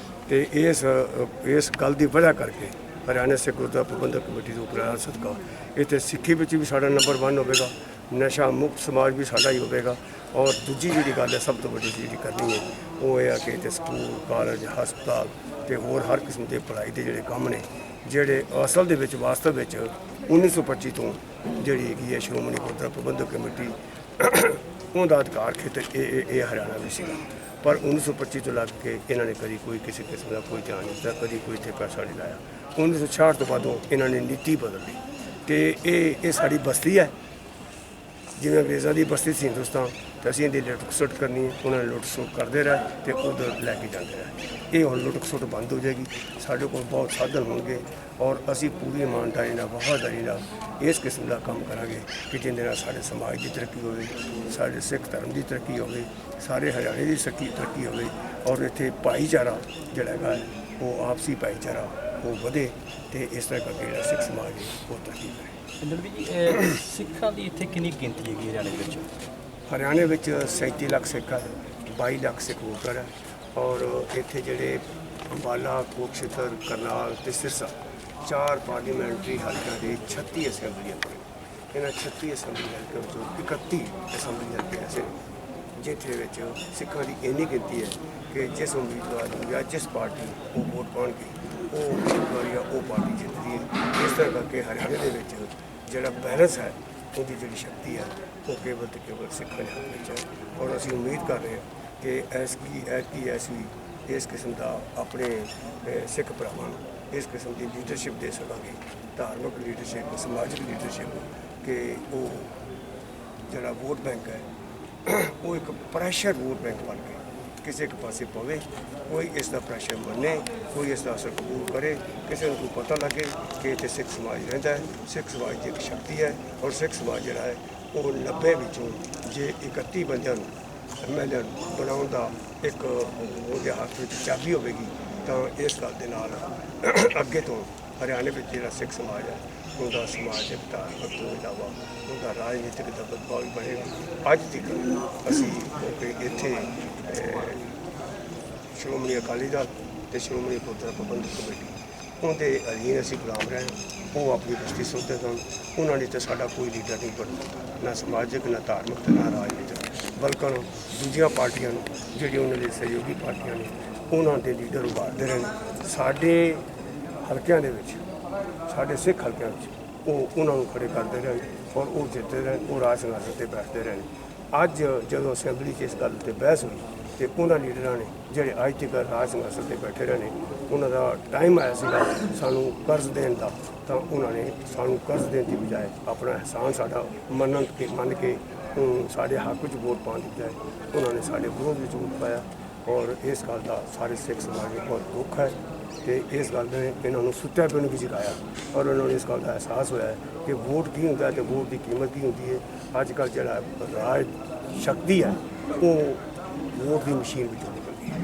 ਤੇ ਇਸ ਗੱਲ ਦੀ ਵਜ੍ਹਾ ਕਰਕੇ ਹਰਿਆਣਾ ਸਿੱਖ ਗੁਰਦੁਆਰਾ ਪ੍ਰਬੰਧਕ ਕਮੇਟੀ ਦੇ ਉਪਰਾਲੇ ਸਦਕਾ ਇੱਥੇ ਸਿੱਖੀ ਵਿੱਚ ਵੀ ਸਾਡਾ ਨੰਬਰ 1 ਹੋਵੇਗਾ, ਨਸ਼ਾ ਮੁਕਤ ਸਮਾਜ ਵੀ ਸਾਡਾ ਹੀ ਹੋਵੇਗਾ। ਔਰ ਦੂਜੀ ਜਿਹੜੀ ਗੱਲ ਹੈ ਸਭ ਤੋਂ ਵੱਡੀ ਜਿਹੜੀ ਕਰਨੀ ਹੈ ਉਹ ਇਹ ਆ ਕਿ ਇੱਥੇ ਸਕੂਲ, ਕਾਲਜ, ਹਸਪਤਾਲ ਤੇ ਹੋਰ ਹਰ ਕਿਸਮ ਦੇ ਪੜ੍ਹਾਈ ਦੇ ਜਿਹੜੇ ਕੰਮ ਨੇ, ਜਿਹੜੇ ਅਸਲ ਦੇ ਵਿੱਚ ਵਾਸਤਵ ਵਿੱਚ 1925 ਤੋਂ ਜਿਹੜੀ ਹੈਗੀ ਹੈ ਸ਼੍ਰੋਮਣੀ ਗੁਰਦੁਆਰਾ ਪ੍ਰਬੰਧਕ ਕਮੇਟੀ ਉਹਦਾ ਅਧਿਕਾਰ ਖੇਤਰ ਇਹ ਹਰਿਆਣਾ ਵਿੱਚ ਸੀਗਾ, ਪਰ 1925 ਤੋਂ ਲੱਗ ਕੇ ਇਹਨਾਂ ਨੇ ਕਦੀ ਕੋਈ ਕਿਸੇ ਕਿਸਮ ਦਾ ਕੋਈ ਧਿਆਨ ਨਹੀਂ ਦਿੱਤਾ, ਕਦੀ ਕੋਈ ਇੱਥੇ ਪੈਸਾ ਨਹੀਂ ਲਾਇਆ। 1966 ਤੋਂ ਬਾਅਦੋਂ ਇਹਨਾਂ ਨੇ ਨੀਤੀ ਬਦਲ ਲਈ ਤੇ ਇਹ ਸਾਡੀ ਬਸਤੀ ਹੈ। ਜਿਵੇਂ ਅੰਗਰੇਜ਼ਾਂ ਦੀ ਬਸਤੀ ਸੀ ਹਿੰਦੁਸਤਾਨ, ਤੇ ਅਸੀਂ ਇਹਦੀ ਲੁੱਟ ਖਸੁੱਟ ਕਰਨੀ ਹੈ, ਉਹਨਾਂ ਨੇ ਲੁੱਟ ਖਸੁੱਟ ਕਰਦੇ ਰਹੇ ਤੇ ਉਧਰ ਲੈ ਕੇ ਜਾਂਦੇ ਰਹੇ। ਇਹ ਹੁਣ ਲੁੱਟ ਖਸੁੱਟ ਬੰਦ ਹੋ ਜਾਏਗੀ, ਸਾਡੇ ਕੋਲ ਬਹੁਤ ਸਾਧਨ ਹੋਣਗੇ ਔਰ ਅਸੀਂ ਪੂਰੀ ਇਮਾਨਦਾਰੀ ਨਾਲ, ਵਫਾਦਾਰੀ ਨਾਲ ਇਸ ਕਿਸਮ ਦਾ ਕੰਮ ਕਰਾਂਗੇ ਕਿ ਜਿਹਦੇ ਨਾਲ ਸਾਡੇ ਸਮਾਜ ਦੀ ਤਰੱਕੀ ਹੋਵੇ, ਸਾਡੇ ਸਿੱਖ ਧਰਮ ਦੀ ਤਰੱਕੀ ਹੋਵੇ, ਸਾਰੇ ਹਰਿਆਣੇ ਦੀ ਤਰੱਕੀ ਹੋਵੇ ਔਰ ਇੱਥੇ ਭਾਈਚਾਰਾ ਜਿਹੜਾ ਹੈਗਾ ਉਹ ਆਪਸੀ ਭਾਈਚਾਰਾ ਉਹ ਵਧੇ ਤੇ ਇਸ ਤਰ੍ਹਾਂ ਕਰਕੇ ਜਿਹੜਾ ਸਿੱਖ ਸਮਾਜ ਹੈ ਉਹ ਤਰੱਕੀ ਕਰੇ। ਜੀ ਸਿੱਖਾਂ ਦੀ ਇੱਥੇ ਕਿੰਨੀ ਗਿਣਤੀ ਹੈਗੀ ਹਰਿਆਣੇ ਵਿੱਚ? ਹਰਿਆਣੇ ਵਿੱਚ 37 ਲੱਖ ਸਿੱਖ ਹੈ, 22 ਲੱਖ ਸਿੱਖ ਵੋਟਰ ਹੈ ਔਰ ਇੱਥੇ ਜਿਹੜੇ ਅੰਬਾਲਾ, ਕੋਟਸ਼ਿਤਰ, ਕਰਨਾਲ ਤੇ ਸਿਰਸਾ 4 ਪਾਰਲੀਮੈਂਟਰੀ ਹਲਕਿਆਂ ਦੇ 36 ਅਸੈਂਬਲੀਆਂ ਨੇ। ਇਹਨਾਂ 36 ਅਸੈਂਬਲੀ ਹਲਕਿਆਂ ਵਿੱਚੋਂ 31 ਅਸੈਂਬਲੀ ਹਲਕੇ ਐਸੇ ਜਿੱਥੇ ਵਿੱਚ ਸਿੱਖਾਂ ਦੀ ਇੰਨੀ ਗਿਣਤੀ ਹੈ ਕਿ ਜਿਸ ਉਮੀਦਵਾਰ ਨੂੰ ਜਾਂ ਜਿਸ ਪਾਰਟੀ ਉਹ ਵੋਟ ਪਾਉਣਗੇ ਉਹ ਉਮੀਦਵਾਰ ਜਾਂ ਉਹ ਪਾਰਟੀ ਜਿੱਤਦੀ ਹੈ। ਇਸ ਤਰ੍ਹਾਂ ਕਰਕੇ ਹਰਿਆਣੇ ਦੇ ਵਿੱਚ ਜਿਹੜਾ ਬੈਲੈਂਸ ਹੈ ਉਹਦੀ ਜਿਹੜੀ ਸ਼ਕਤੀ ਹੈ ਉਹ ਕੇਵਲ ਤੇ ਕੇਵਲ ਸਿੱਖਾਂ ਦੇ ਹੱਥ ਵਿੱਚ ਹੈ ਔਰ ਅਸੀਂ ਉਮੀਦ ਕਰ ਰਹੇ ਹਾਂ ਕਿ ਐਸੀ ਇਸ ਕਿਸਮ ਦਾ ਆਪਣੇ ਸਿੱਖ ਭਰਾਵਾਂ ਨੂੰ ਇਸ ਕਿਸਮ ਦੀ ਲੀਡਰਸ਼ਿਪ ਦੇ ਸਕਾਂਗੇ, ਧਾਰਮਿਕ ਲੀਡਰਸ਼ਿਪ, ਸਮਾਜਿਕ ਲੀਡਰਸ਼ਿਪ ਕਿ ਉਹ ਜਿਹੜਾ ਵੋਟ ਬੈਂਕ ਹੈ ਉਹ ਇੱਕ ਪ੍ਰੈਸ਼ਰ ਵੋਟ ਬੈਂਕ ਬਣ ਕੇ ਕਿਸੇ ਇੱਕ ਪਾਸੇ ਪਵੇ, ਕੋਈ ਇਸ ਦਾ ਪ੍ਰੈਸ਼ਰ ਮੰਨੇ, ਕੋਈ ਇਸ ਦਾ ਅਸਰ ਕਬੂਲ ਕਰੇ, ਕਿਸੇ ਨੂੰ ਕੋਈ ਪਤਾ ਲੱਗੇ ਕਿ ਇੱਥੇ ਸਿੱਖ ਸਮਾਜ ਰਹਿੰਦਾ ਹੈ, ਸਿੱਖ ਸਮਾਜ ਦੀ ਇੱਕ ਸ਼ਕਤੀ ਹੈ ਔਰ ਸਿੱਖ ਸਮਾਜ ਜਿਹੜਾ ਹੈ ਉਹ 90 ਵਿੱਚੋਂ ਜੇ 31 ਬੰਦਿਆਂ ਨੂੰ ਐਮਐਲਏ ਬਣਾਉਣ ਦਾ ਇੱਕ ਉਹਦੇ ਹੱਥ ਵਿੱਚ ਚਾਬੀ ਹੋਵੇਗੀ ਤਾਂ ਇਸ ਗੱਲ ਦੇ ਨਾਲ ਅੱਗੇ ਤੋਂ ਹਰਿਆਣੇ ਵਿੱਚ ਜਿਹੜਾ ਸਿੱਖ ਸਮਾਜ ਹੈ ਉਹਦਾ ਸਮਾਜਿਕ ਧਾਰਮਿਕ ਤੋਂ ਇਲਾਵਾ ਉਹਦਾ ਰਾਜਨੀਤਿਕ ਦਬਦਬਾ ਵੀ ਬਣੇਗਾ। ਅੱਜ ਤੱਕ ਅਸੀਂ ਕਿਉਂਕਿ ਇੱਥੇ ਸ਼੍ਰੋਮਣੀ ਅਕਾਲੀ ਦਲ ਤੇ ਸ਼੍ਰੋਮਣੀ ਗੁਰਦੁਆਰਾ ਪ੍ਰਬੰਧਕ ਕਮੇਟੀ ਉਹਦੇ ਅਧੀਨ ਅਸੀਂ ਗੁਲਾਮ ਰਹੇ, ਉਹ ਆਪਣੀ ਬਸਤੀ ਸੁਣਦੇ ਸਨ। ਉਹਨਾਂ ਨੇ ਤਾਂ ਸਾਡਾ ਕੋਈ ਲੀਡਰ ਨਹੀਂ ਬਣਦਾ, ਨਾ ਸਮਾਜਿਕ, ਨਾ ਧਾਰਮਿਕ ਤੇ ਨਾ ਰਾਜਨੀਤਿਕ, ਬਲਕਿ ਦੂਜੀਆਂ ਪਾਰਟੀਆਂ ਨੂੰ ਜਿਹੜੀਆਂ ਉਹਨਾਂ ਦੇ ਸਹਿਯੋਗੀ ਪਾਰਟੀਆਂ ਨੇ ਉਹਨਾਂ ਦੇ ਲੀਡਰ ਉਭਾਰਦੇ ਰਹੇ ਨੇ। ਸਾਡੇ ਹਲਕਿਆਂ ਦੇ ਵਿੱਚ, ਸਾਡੇ ਸਿੱਖ ਹਲਕਿਆਂ ਵਿੱਚ ਉਹ ਉਹਨਾਂ ਨੂੰ ਖੜੇ ਕਰਦੇ ਰਹੇ ਔਰ ਉਹ ਜਿੱਤਦੇ ਰਹੇ, ਉਹ ਰਾਜ ਸਿੰਘਾਸਨ 'ਤੇ ਬੈਠਦੇ ਰਹੇ। ਅੱਜ ਜਦੋਂ ਅਸੈਂਬਲੀ 'ਚ ਇਸ ਗੱਲ 'ਤੇ ਬਹਿਸ ਹੋਈ ਤੇ ਉਹਨਾਂ ਲੀਡਰਾਂ ਨੇ ਜਿਹੜੇ ਅੱਜ ਤੱਕ ਰਾਜ ਸਿੰਘਾਸਨ 'ਤੇ ਬੈਠੇ ਰਹੇ ਨੇ, ਉਹਨਾਂ ਦਾ ਟਾਈਮ ਆਇਆ ਸੀਗਾ ਸਾਨੂੰ ਕਰਜ਼ ਦੇਣ ਦਾ, ਤਾਂ ਉਹਨਾਂ ਨੇ ਸਾਨੂੰ ਕਰਜ਼ ਦੇਣ ਦੀ ਬਜਾਏ ਆਪਣਾ ਅਹਿਸਾਨ ਸਾਡਾ ਮੰਨ ਕੇ ਸਾਡੇ ਹੱਕ ਵਿੱਚ ਵੋਟ ਪਾਉਣ ਦੀ ਬਜਾਏ ਉਹਨਾਂ ਨੇ ਸਾਡੇ ਵਿਰੋਧ ਵਿੱਚ ਵੋਟ ਪਾਇਆ ਔਰ ਇਸ ਗੱਲ ਦਾ ਸਾਰੇ ਸਿੱਖ ਸਮਾਜ ਨੂੰ ਬਹੁਤ ਦੁੱਖ ਹੈ ਤੇ ਇਸ ਗੱਲ ਨੇ ਇਹਨਾਂ ਨੂੰ ਸੁੱਤਿਆ ਪਿਆ ਨੂੰ ਵੀ ਜਗਾਇਆ ਔਰ ਉਹਨਾਂ ਨੂੰ ਇਸ ਗੱਲ ਦਾ ਅਹਿਸਾਸ ਹੋਇਆ ਕਿ ਵੋਟ ਕੀ ਹੁੰਦਾ ਤੇ ਵੋਟ ਦੀ ਕੀਮਤ ਕੀ ਹੁੰਦੀ ਹੈ। ਅੱਜ ਕੱਲ੍ਹ ਜਿਹੜਾ ਰਾਜ ਸ਼ਕਤੀ ਹੈ ਉਹ ਵੋਟ ਦੀ ਮਸ਼ੀਨ ਵਿੱਚੋਂ ਨਿਕਲਦੀ ਹੈ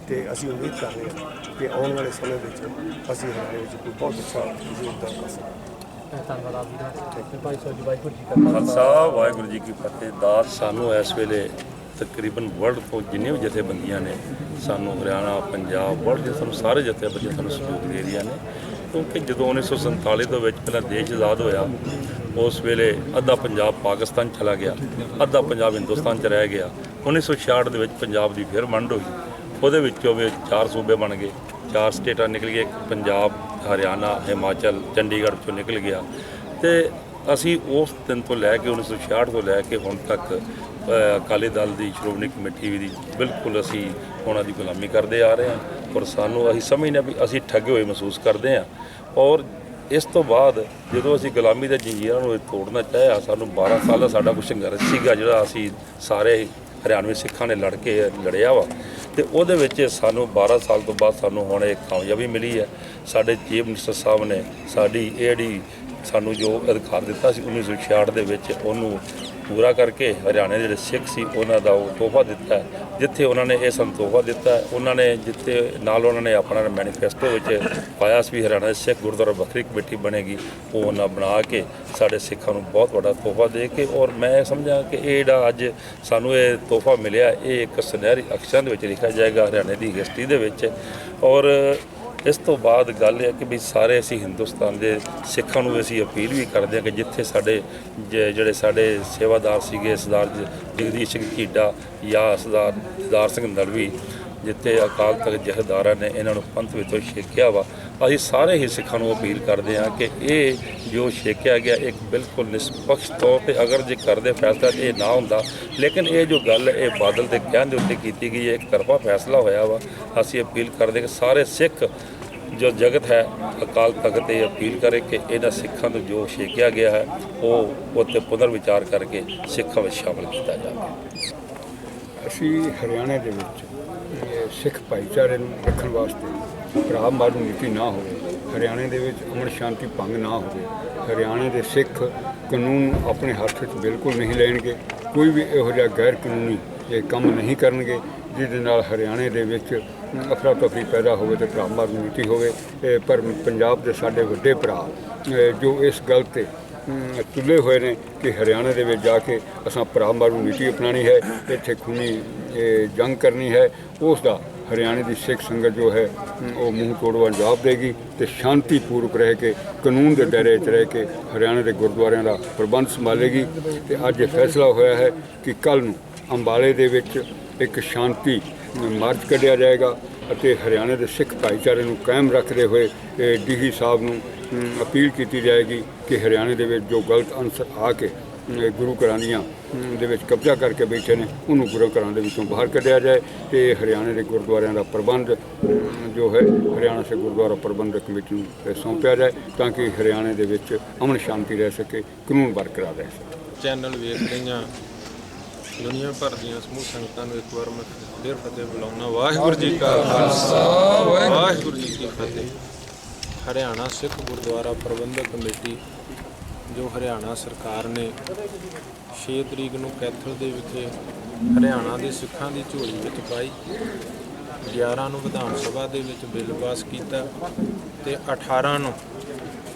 ਤੇ ਅਸੀਂ ਉਮੀਦ ਕਰ ਰਹੇ ਹਾਂ ਕਿ ਆਉਣ ਵਾਲੇ ਸਮੇਂ ਵਿੱਚ ਅਸੀਂ ਹਰਿਆਣੇ ਵਿੱਚ ਕੋਈ ਬਹੁਤ ਅੱਛਾ ਯੋਗਦਾਨ ਕਰ ਸਕਾਂਗੇ। ਧੰਨਵਾਦ ਆਪ ਜੀ ਦਾ। ਭਾਈ ਸਾਹਿਬ ਜੀ, ਵਾਹਿਗੁਰੂ ਜੀ ਕਾ ਖਾਲਸਾ ਵਾਹਿਗੁਰੂ ਜੀ ਕੀ ਫਤਿਹ। ਦਾਸ ਸਾਨੂੰ ਇਸ ਵੇਲੇ ਤਕਰੀਬਨ ਵਰਲਡ ਤੋਂ ਜਿੰਨੇ ਵੀ ਜਥੇਬੰਦੀਆਂ ਨੇ ਸਾਨੂੰ ਹਰਿਆਣਾ, ਪੰਜਾਬ, ਵਰਲਡ ਦੇ ਸਾਨੂੰ ਸਾਰੇ ਜਥੇਬੰਦੀਆਂ ਸਾਨੂੰ ਸਹਿਯੋਗ ਦੇ ਰਹੀਆਂ ਨੇ ਕਿਉਂਕਿ ਜਦੋਂ 1947 ਦੇ ਵਿੱਚ ਪਹਿਲਾਂ ਦੇਸ਼ ਆਜ਼ਾਦ ਹੋਇਆ ਉਸ ਵੇਲੇ ਅੱਧਾ ਪੰਜਾਬ ਪਾਕਿਸਤਾਨ ਚਲਾ ਗਿਆ, ਅੱਧਾ ਪੰਜਾਬ ਹਿੰਦੁਸਤਾਨ 'ਚ ਰਹਿ ਗਿਆ। 1966 ਦੇ ਵਿੱਚ ਪੰਜਾਬ ਦੀ ਫਿਰ ਵੰਡ ਹੋਈ, ਉਹਦੇ ਵਿੱਚੋਂ ਵੀ 4 ਸੂਬੇ ਬਣ ਗਏ, 4 ਸਟੇਟਾਂ ਨਿਕਲ ਗਏ, ਪੰਜਾਬ, ਹਰਿਆਣਾ, ਹਿਮਾਚਲ, ਚੰਡੀਗੜ੍ਹ 'ਚੋਂ ਨਿਕਲ ਗਿਆ ਤੇ ਅਸੀਂ ਉਸ ਦਿਨ ਤੋਂ ਲੈ ਕੇ 1966 ਤੋਂ ਲੈ ਕੇ ਹੁਣ ਤੱਕ ਅਕਾਲੀ ਦਲ ਦੀ ਸ਼੍ਰੋਮਣੀ ਕਮੇਟੀ ਦੀ ਬਿਲਕੁਲ ਅਸੀਂ ਉਹਨਾਂ ਦੀ ਗੁਲਾਮੀ ਕਰਦੇ ਆ ਰਹੇ ਹਾਂ ਔਰ ਸਾਨੂੰ ਅਸੀਂ ਸਮਝਦੇ ਹਾਂ ਵੀ ਅਸੀਂ ਠੱਗੇ ਹੋਏ ਮਹਿਸੂਸ ਕਰਦੇ ਹਾਂ ਔਰ ਇਸ ਤੋਂ ਬਾਅਦ ਜਦੋਂ ਅਸੀਂ ਗੁਲਾਮੀ ਦੇ ਜੰਜੀਰਾਂ ਨੂੰ ਤੋੜਨਾ ਚਾਹਿਆ ਸਾਨੂੰ 12 ਸਾਲ ਦਾ ਸਾਡਾ ਕੁਝ ਸੰਘਰਸ਼ ਸੀਗਾ ਜਿਹੜਾ ਅਸੀਂ ਸਾਰੇ ਹਰਿਆਣਵੀ ਸਿੱਖਾਂ ਨੇ ਲੜਿਆ ਵਾ ਤੇ ਉਹਦੇ ਵਿੱਚ ਸਾਨੂੰ 12 ਸਾਲ ਤੋਂ ਬਾਅਦ ਸਾਨੂੰ ਹੁਣ ਇੱਕ ਕਾਮਯਾਬੀ ਮਿਲੀ ਹੈ। ਸਾਡੇ ਚੀਫ ਮਿਨਿਸਟਰ ਸਾਹਿਬ ਨੇ ਸਾਡੀ ਇਹ ਜਿਹੜੀ ਸਾਨੂੰ ਜੋ ਅਧਿਕਾਰ ਦਿੱਤਾ ਸੀ 1966 ਦੇ ਵਿੱਚ ਉਹਨੂੰ ਪੂਰਾ ਕਰਕੇ ਹਰਿਆਣੇ ਦੇ ਜਿਹੜੇ ਸਿੱਖ ਸੀ ਉਹਨਾਂ ਦਾ ਉਹ ਤੋਹਫਾ ਦਿੱਤਾ। ਜਿੱਥੇ ਉਹਨਾਂ ਨੇ ਇਹ ਸਾਨੂੰ ਤੋਹਫਾ ਦਿੱਤਾ, ਉਹਨਾਂ ਨੇ ਜਿੱਥੇ ਨਾਲ ਉਹਨਾਂ ਨੇ ਆਪਣਾ ਮੈਨੀਫੈਸਟੋ ਵਿੱਚ ਪਾਇਆ ਸੀ ਵੀ ਹਰਿਆਣਾ ਦੇ ਸਿੱਖ ਗੁਰਦੁਆਰਾ ਵੱਖਰੀ ਕਮੇਟੀ ਬਣੇਗੀ, ਉਹ ਉਹਨਾਂ ਬਣਾ ਕੇ ਸਾਡੇ ਸਿੱਖਾਂ ਨੂੰ ਬਹੁਤ ਵੱਡਾ ਤੋਹਫਾ ਦੇ ਕੇ, ਔਰ ਮੈਂ ਸਮਝਾਂ ਕਿ ਇਹ ਜਿਹੜਾ ਅੱਜ ਸਾਨੂੰ ਇਹ ਤੋਹਫਾ ਮਿਲਿਆ ਇਹ ਇੱਕ ਸੁਨਹਿਰੀ ਅਕਸ਼ਰਾਂ ਦੇ ਵਿੱਚ ਲਿਖਿਆ ਜਾਏਗਾ ਹਰਿਆਣੇ ਦੀ ਹਿਸਟਰੀ ਦੇ ਵਿੱਚ। ਔਰ ਇਸ ਤੋਂ ਬਾਅਦ ਗੱਲ ਇਹ ਕਿ ਵੀ ਸਾਰੇ ਅਸੀਂ ਹਿੰਦੁਸਤਾਨ ਦੇ ਸਿੱਖਾਂ ਨੂੰ ਅਸੀਂ ਅਪੀਲ ਵੀ ਕਰਦੇ ਹਾਂ ਕਿ ਜਿੱਥੇ ਸਾਡੇ ਜਿਹੜੇ ਸਾਡੇ ਸੇਵਾਦਾਰ ਸੀਗੇ ਸਰਦਾਰ ਜਗਦੀਸ਼ ਸਿੰਘ ਢੀਡਾ ਜਾਂ ਸਰਦਾਰ ਸਿੰਘ ਨਲਵੀ, ਜਿੱਥੇ ਅਕਾਲ ਤਖਤ ਜਥੇਦਾਰਾਂ ਨੇ ਇਹਨਾਂ ਨੂੰ ਪੰਥ ਵਿੱਚੋਂ ਛੇਕਿਆ ਵਾ, ਅਸੀਂ ਸਾਰੇ ਹੀ ਸਿੱਖਾਂ ਨੂੰ ਅਪੀਲ ਕਰਦੇ ਹਾਂ ਕਿ ਇਹ ਜੋ ਛੇਕਿਆ ਗਿਆ ਇੱਕ ਬਿਲਕੁਲ ਨਿਸ਼ਪਕਸ਼ ਤੌਰ 'ਤੇ ਅਗਰ ਜੇ ਕਰਦੇ ਫੈਸਲਾ ਇਹ ਨਾ ਹੁੰਦਾ, ਲੇਕਿਨ ਇਹ ਜੋ ਗੱਲ ਇਹ ਬਾਦਲ ਦੇ ਕਹਿਣ ਦੇ ਉੱਤੇ ਕੀਤੀ ਗਈ ਹੈ, ਇੱਕ ਤਰਫਾ ਫੈਸਲਾ ਹੋਇਆ ਵਾ। ਅਸੀਂ ਅਪੀਲ ਕਰਦੇ ਕਿ ਸਾਰੇ ਸਿੱਖ ਜੋ ਜਗਤ ਹੈ ਅਕਾਲ ਤਖਤ ਤੇ ਅਪੀਲ ਕਰੇ ਕਿ ਇਹਨਾਂ ਸਿੱਖਾਂ ਨੂੰ ਜੋ ਛੇਕਿਆ ਗਿਆ ਹੈ ਉਹ ਉੱਤੇ ਪੁਨਰ ਵਿਚਾਰ ਕਰਕੇ ਸਿੱਖਾਂ ਵਿੱਚ ਸ਼ਾਮਲ ਕੀਤਾ ਜਾਵੇ। ਅਸੀਂ ਹਰਿਆਣੇ ਦੇ ਵਿੱਚ ਸਿੱਖ ਭਾਈਚਾਰੇ ਨੂੰ ਰੱਖਣ ਵਾਸਤੇ ਭਰਾ ਮਾਰੂ ਨੀਤੀ ਨਾ ਹੋਵੇ, ਹਰਿਆਣੇ ਦੇ ਵਿੱਚ ਅਮਨ ਸ਼ਾਂਤੀ ਭੰਗ ਨਾ ਹੋਵੇ, ਹਰਿਆਣੇ ਦੇ ਸਿੱਖ ਕਾਨੂੰਨ ਆਪਣੇ ਹੱਥ ਵਿੱਚ ਬਿਲਕੁਲ ਨਹੀਂ ਲੈਣਗੇ, ਕੋਈ ਵੀ ਇਹੋ ਜਿਹਾ ਗੈਰ ਕਾਨੂੰਨੀ ਇਹ ਕੰਮ ਨਹੀਂ ਕਰਨਗੇ ਜਿਹਦੇ ਨਾਲ ਹਰਿਆਣੇ ਦੇ ਵਿੱਚ ਅਫਰਾ ਤਫਰੀ ਪੈਦਾ ਹੋਵੇ ਤੇ ਭਰਾ ਮਾਰੂ ਨੀਤੀ ਹੋਵੇ। ਪਰ ਪੰਜਾਬ ਦੇ ਸਾਡੇ ਵੱਡੇ ਭਰਾ ਜੋ ਇਸ ਗੱਲ 'ਤੇ ਤੁਲੇ ਹੋਏ ਨੇ ਕਿ ਹਰਿਆਣੇ ਦੇ ਵਿੱਚ ਜਾ ਕੇ ਅਸਾਂ ਭਰਾ ਮਾਰੂ ਨੀਤੀ ਅਪਣਾਉਣੀ ਹੈ, ਇੱਥੇ ਖੂਨੀ ਜੰਗ ਕਰਨੀ ਹੈ, ਉਸ ਦਾ ਹਰਿਆਣੇ ਦੀ ਸਿੱਖ ਸੰਗਤ ਜੋ ਹੈ ਉਹ ਮੂੰਹ ਤੋੜਵਾ ਜਵਾਬ ਦੇਗੀ ਤੇ ਸ਼ਾਂਤੀਪੂਰਵਕ ਰਹਿ ਕੇ ਕਾਨੂੰਨ ਦੇ ਦਾਇਰੇ 'ਚ ਰਹਿ ਕੇ ਹਰਿਆਣੇ ਦੇ ਗੁਰਦੁਆਰਿਆਂ ਦਾ ਪ੍ਰਬੰਧ ਸੰਭਾਲੇਗੀ। ਤੇ ਅੱਜ ਇਹ ਫੈਸਲਾ ਹੋਇਆ ਹੈ ਕਿ ਕੱਲ੍ਹ ਨੂੰ ਅੰਬਾਲੇ ਦੇ ਵਿੱਚ ਇੱਕ ਸ਼ਾਂਤੀ ਮਾਰਚ ਕੱਢਿਆ ਜਾਏਗਾ ਅਤੇ ਹਰਿਆਣੇ ਦੇ ਸਿੱਖ ਭਾਈਚਾਰੇ ਨੂੰ ਕਾਇਮ ਰੱਖਦੇ ਹੋਏ ਡੀਸੀ ਸਾਹਿਬ ਨੂੰ ਅਪੀਲ ਕੀਤੀ ਜਾਏਗੀ ਕਿ ਹਰਿਆਣੇ ਦੇ ਵਿੱਚ ਜੋ ਗਲਤ ਅਨਸਰ ਆ ਕੇ ਗੁਰੂ ਘਰਾਂ ਦੀਆਂ ਦੇ ਵਿੱਚ ਕਬਜ਼ਾ ਕਰਕੇ ਬੈਠੇ ਨੇ ਉਹਨੂੰ ਗੁਰੂ ਘਰਾਂ ਦੇ ਵਿੱਚੋਂ ਬਾਹਰ ਕੱਢਿਆ ਜਾਏ ਤੇ ਹਰਿਆਣੇ ਦੇ ਗੁਰਦੁਆਰਿਆਂ ਦਾ ਪ੍ਰਬੰਧ ਜੋ ਹੈ ਹਰਿਆਣਾ ਸੇ ਗੁਰਦੁਆਰਾ ਪ੍ਰਬੰਧਕ ਕਮੇਟੀ ਨੂੰ ਸੌਂਪਿਆ ਜਾਏ ਤਾਂ ਕਿ ਹਰਿਆਣੇ ਦੇ ਵਿੱਚ ਅਮਨ ਸ਼ਾਂਤੀ ਰਹਿ ਸਕੇ, ਕਾਨੂੰਨ ਬਰਕਰਾਰ ਰਹਿ ਸਕੇ। ਚੈਨਲ ਵੇਖ ਰਹੀਆਂ ਦੁਨੀਆ ਭਰ ਦੀਆਂ ਸਮੂਹ ਸੰਗਤਾਂ ਨੂੰ ਇੱਕ ਵਾਰ ਮੈਂ ਫਿਰ ਫਤਿਹ ਬੁਲਾਉਣਾ। ਵਾਹਿਗੁਰੂ ਜੀ ਕਾ ਖਾਲਸਾ ਵਾਹਿਗੁਰੂ ਜੀ ਕੀ ਫਤਿਹ। ਹਰਿਆਣਾ ਸਿੱਖ ਗੁਰਦੁਆਰਾ ਪ੍ਰਬੰਧਕ ਕਮੇਟੀ ਜੋ ਹਰਿਆਣਾ ਸਰਕਾਰ ਨੇ 6 ਤਰੀਕ ਨੂੰ ਕੈਥਲ ਦੇ ਵਿਖੇ ਹਰਿਆਣਾ ਦੇ ਸਿੱਖਾਂ ਦੀ ਝੋਲੀ ਵਿੱਚ ਪਾਈ, 11 ਨੂੰ ਵਿਧਾਨ ਸਭਾ ਦੇ ਵਿੱਚ ਬਿੱਲ ਪਾਸ ਕੀਤਾ ਤੇ 18 ਨੂੰ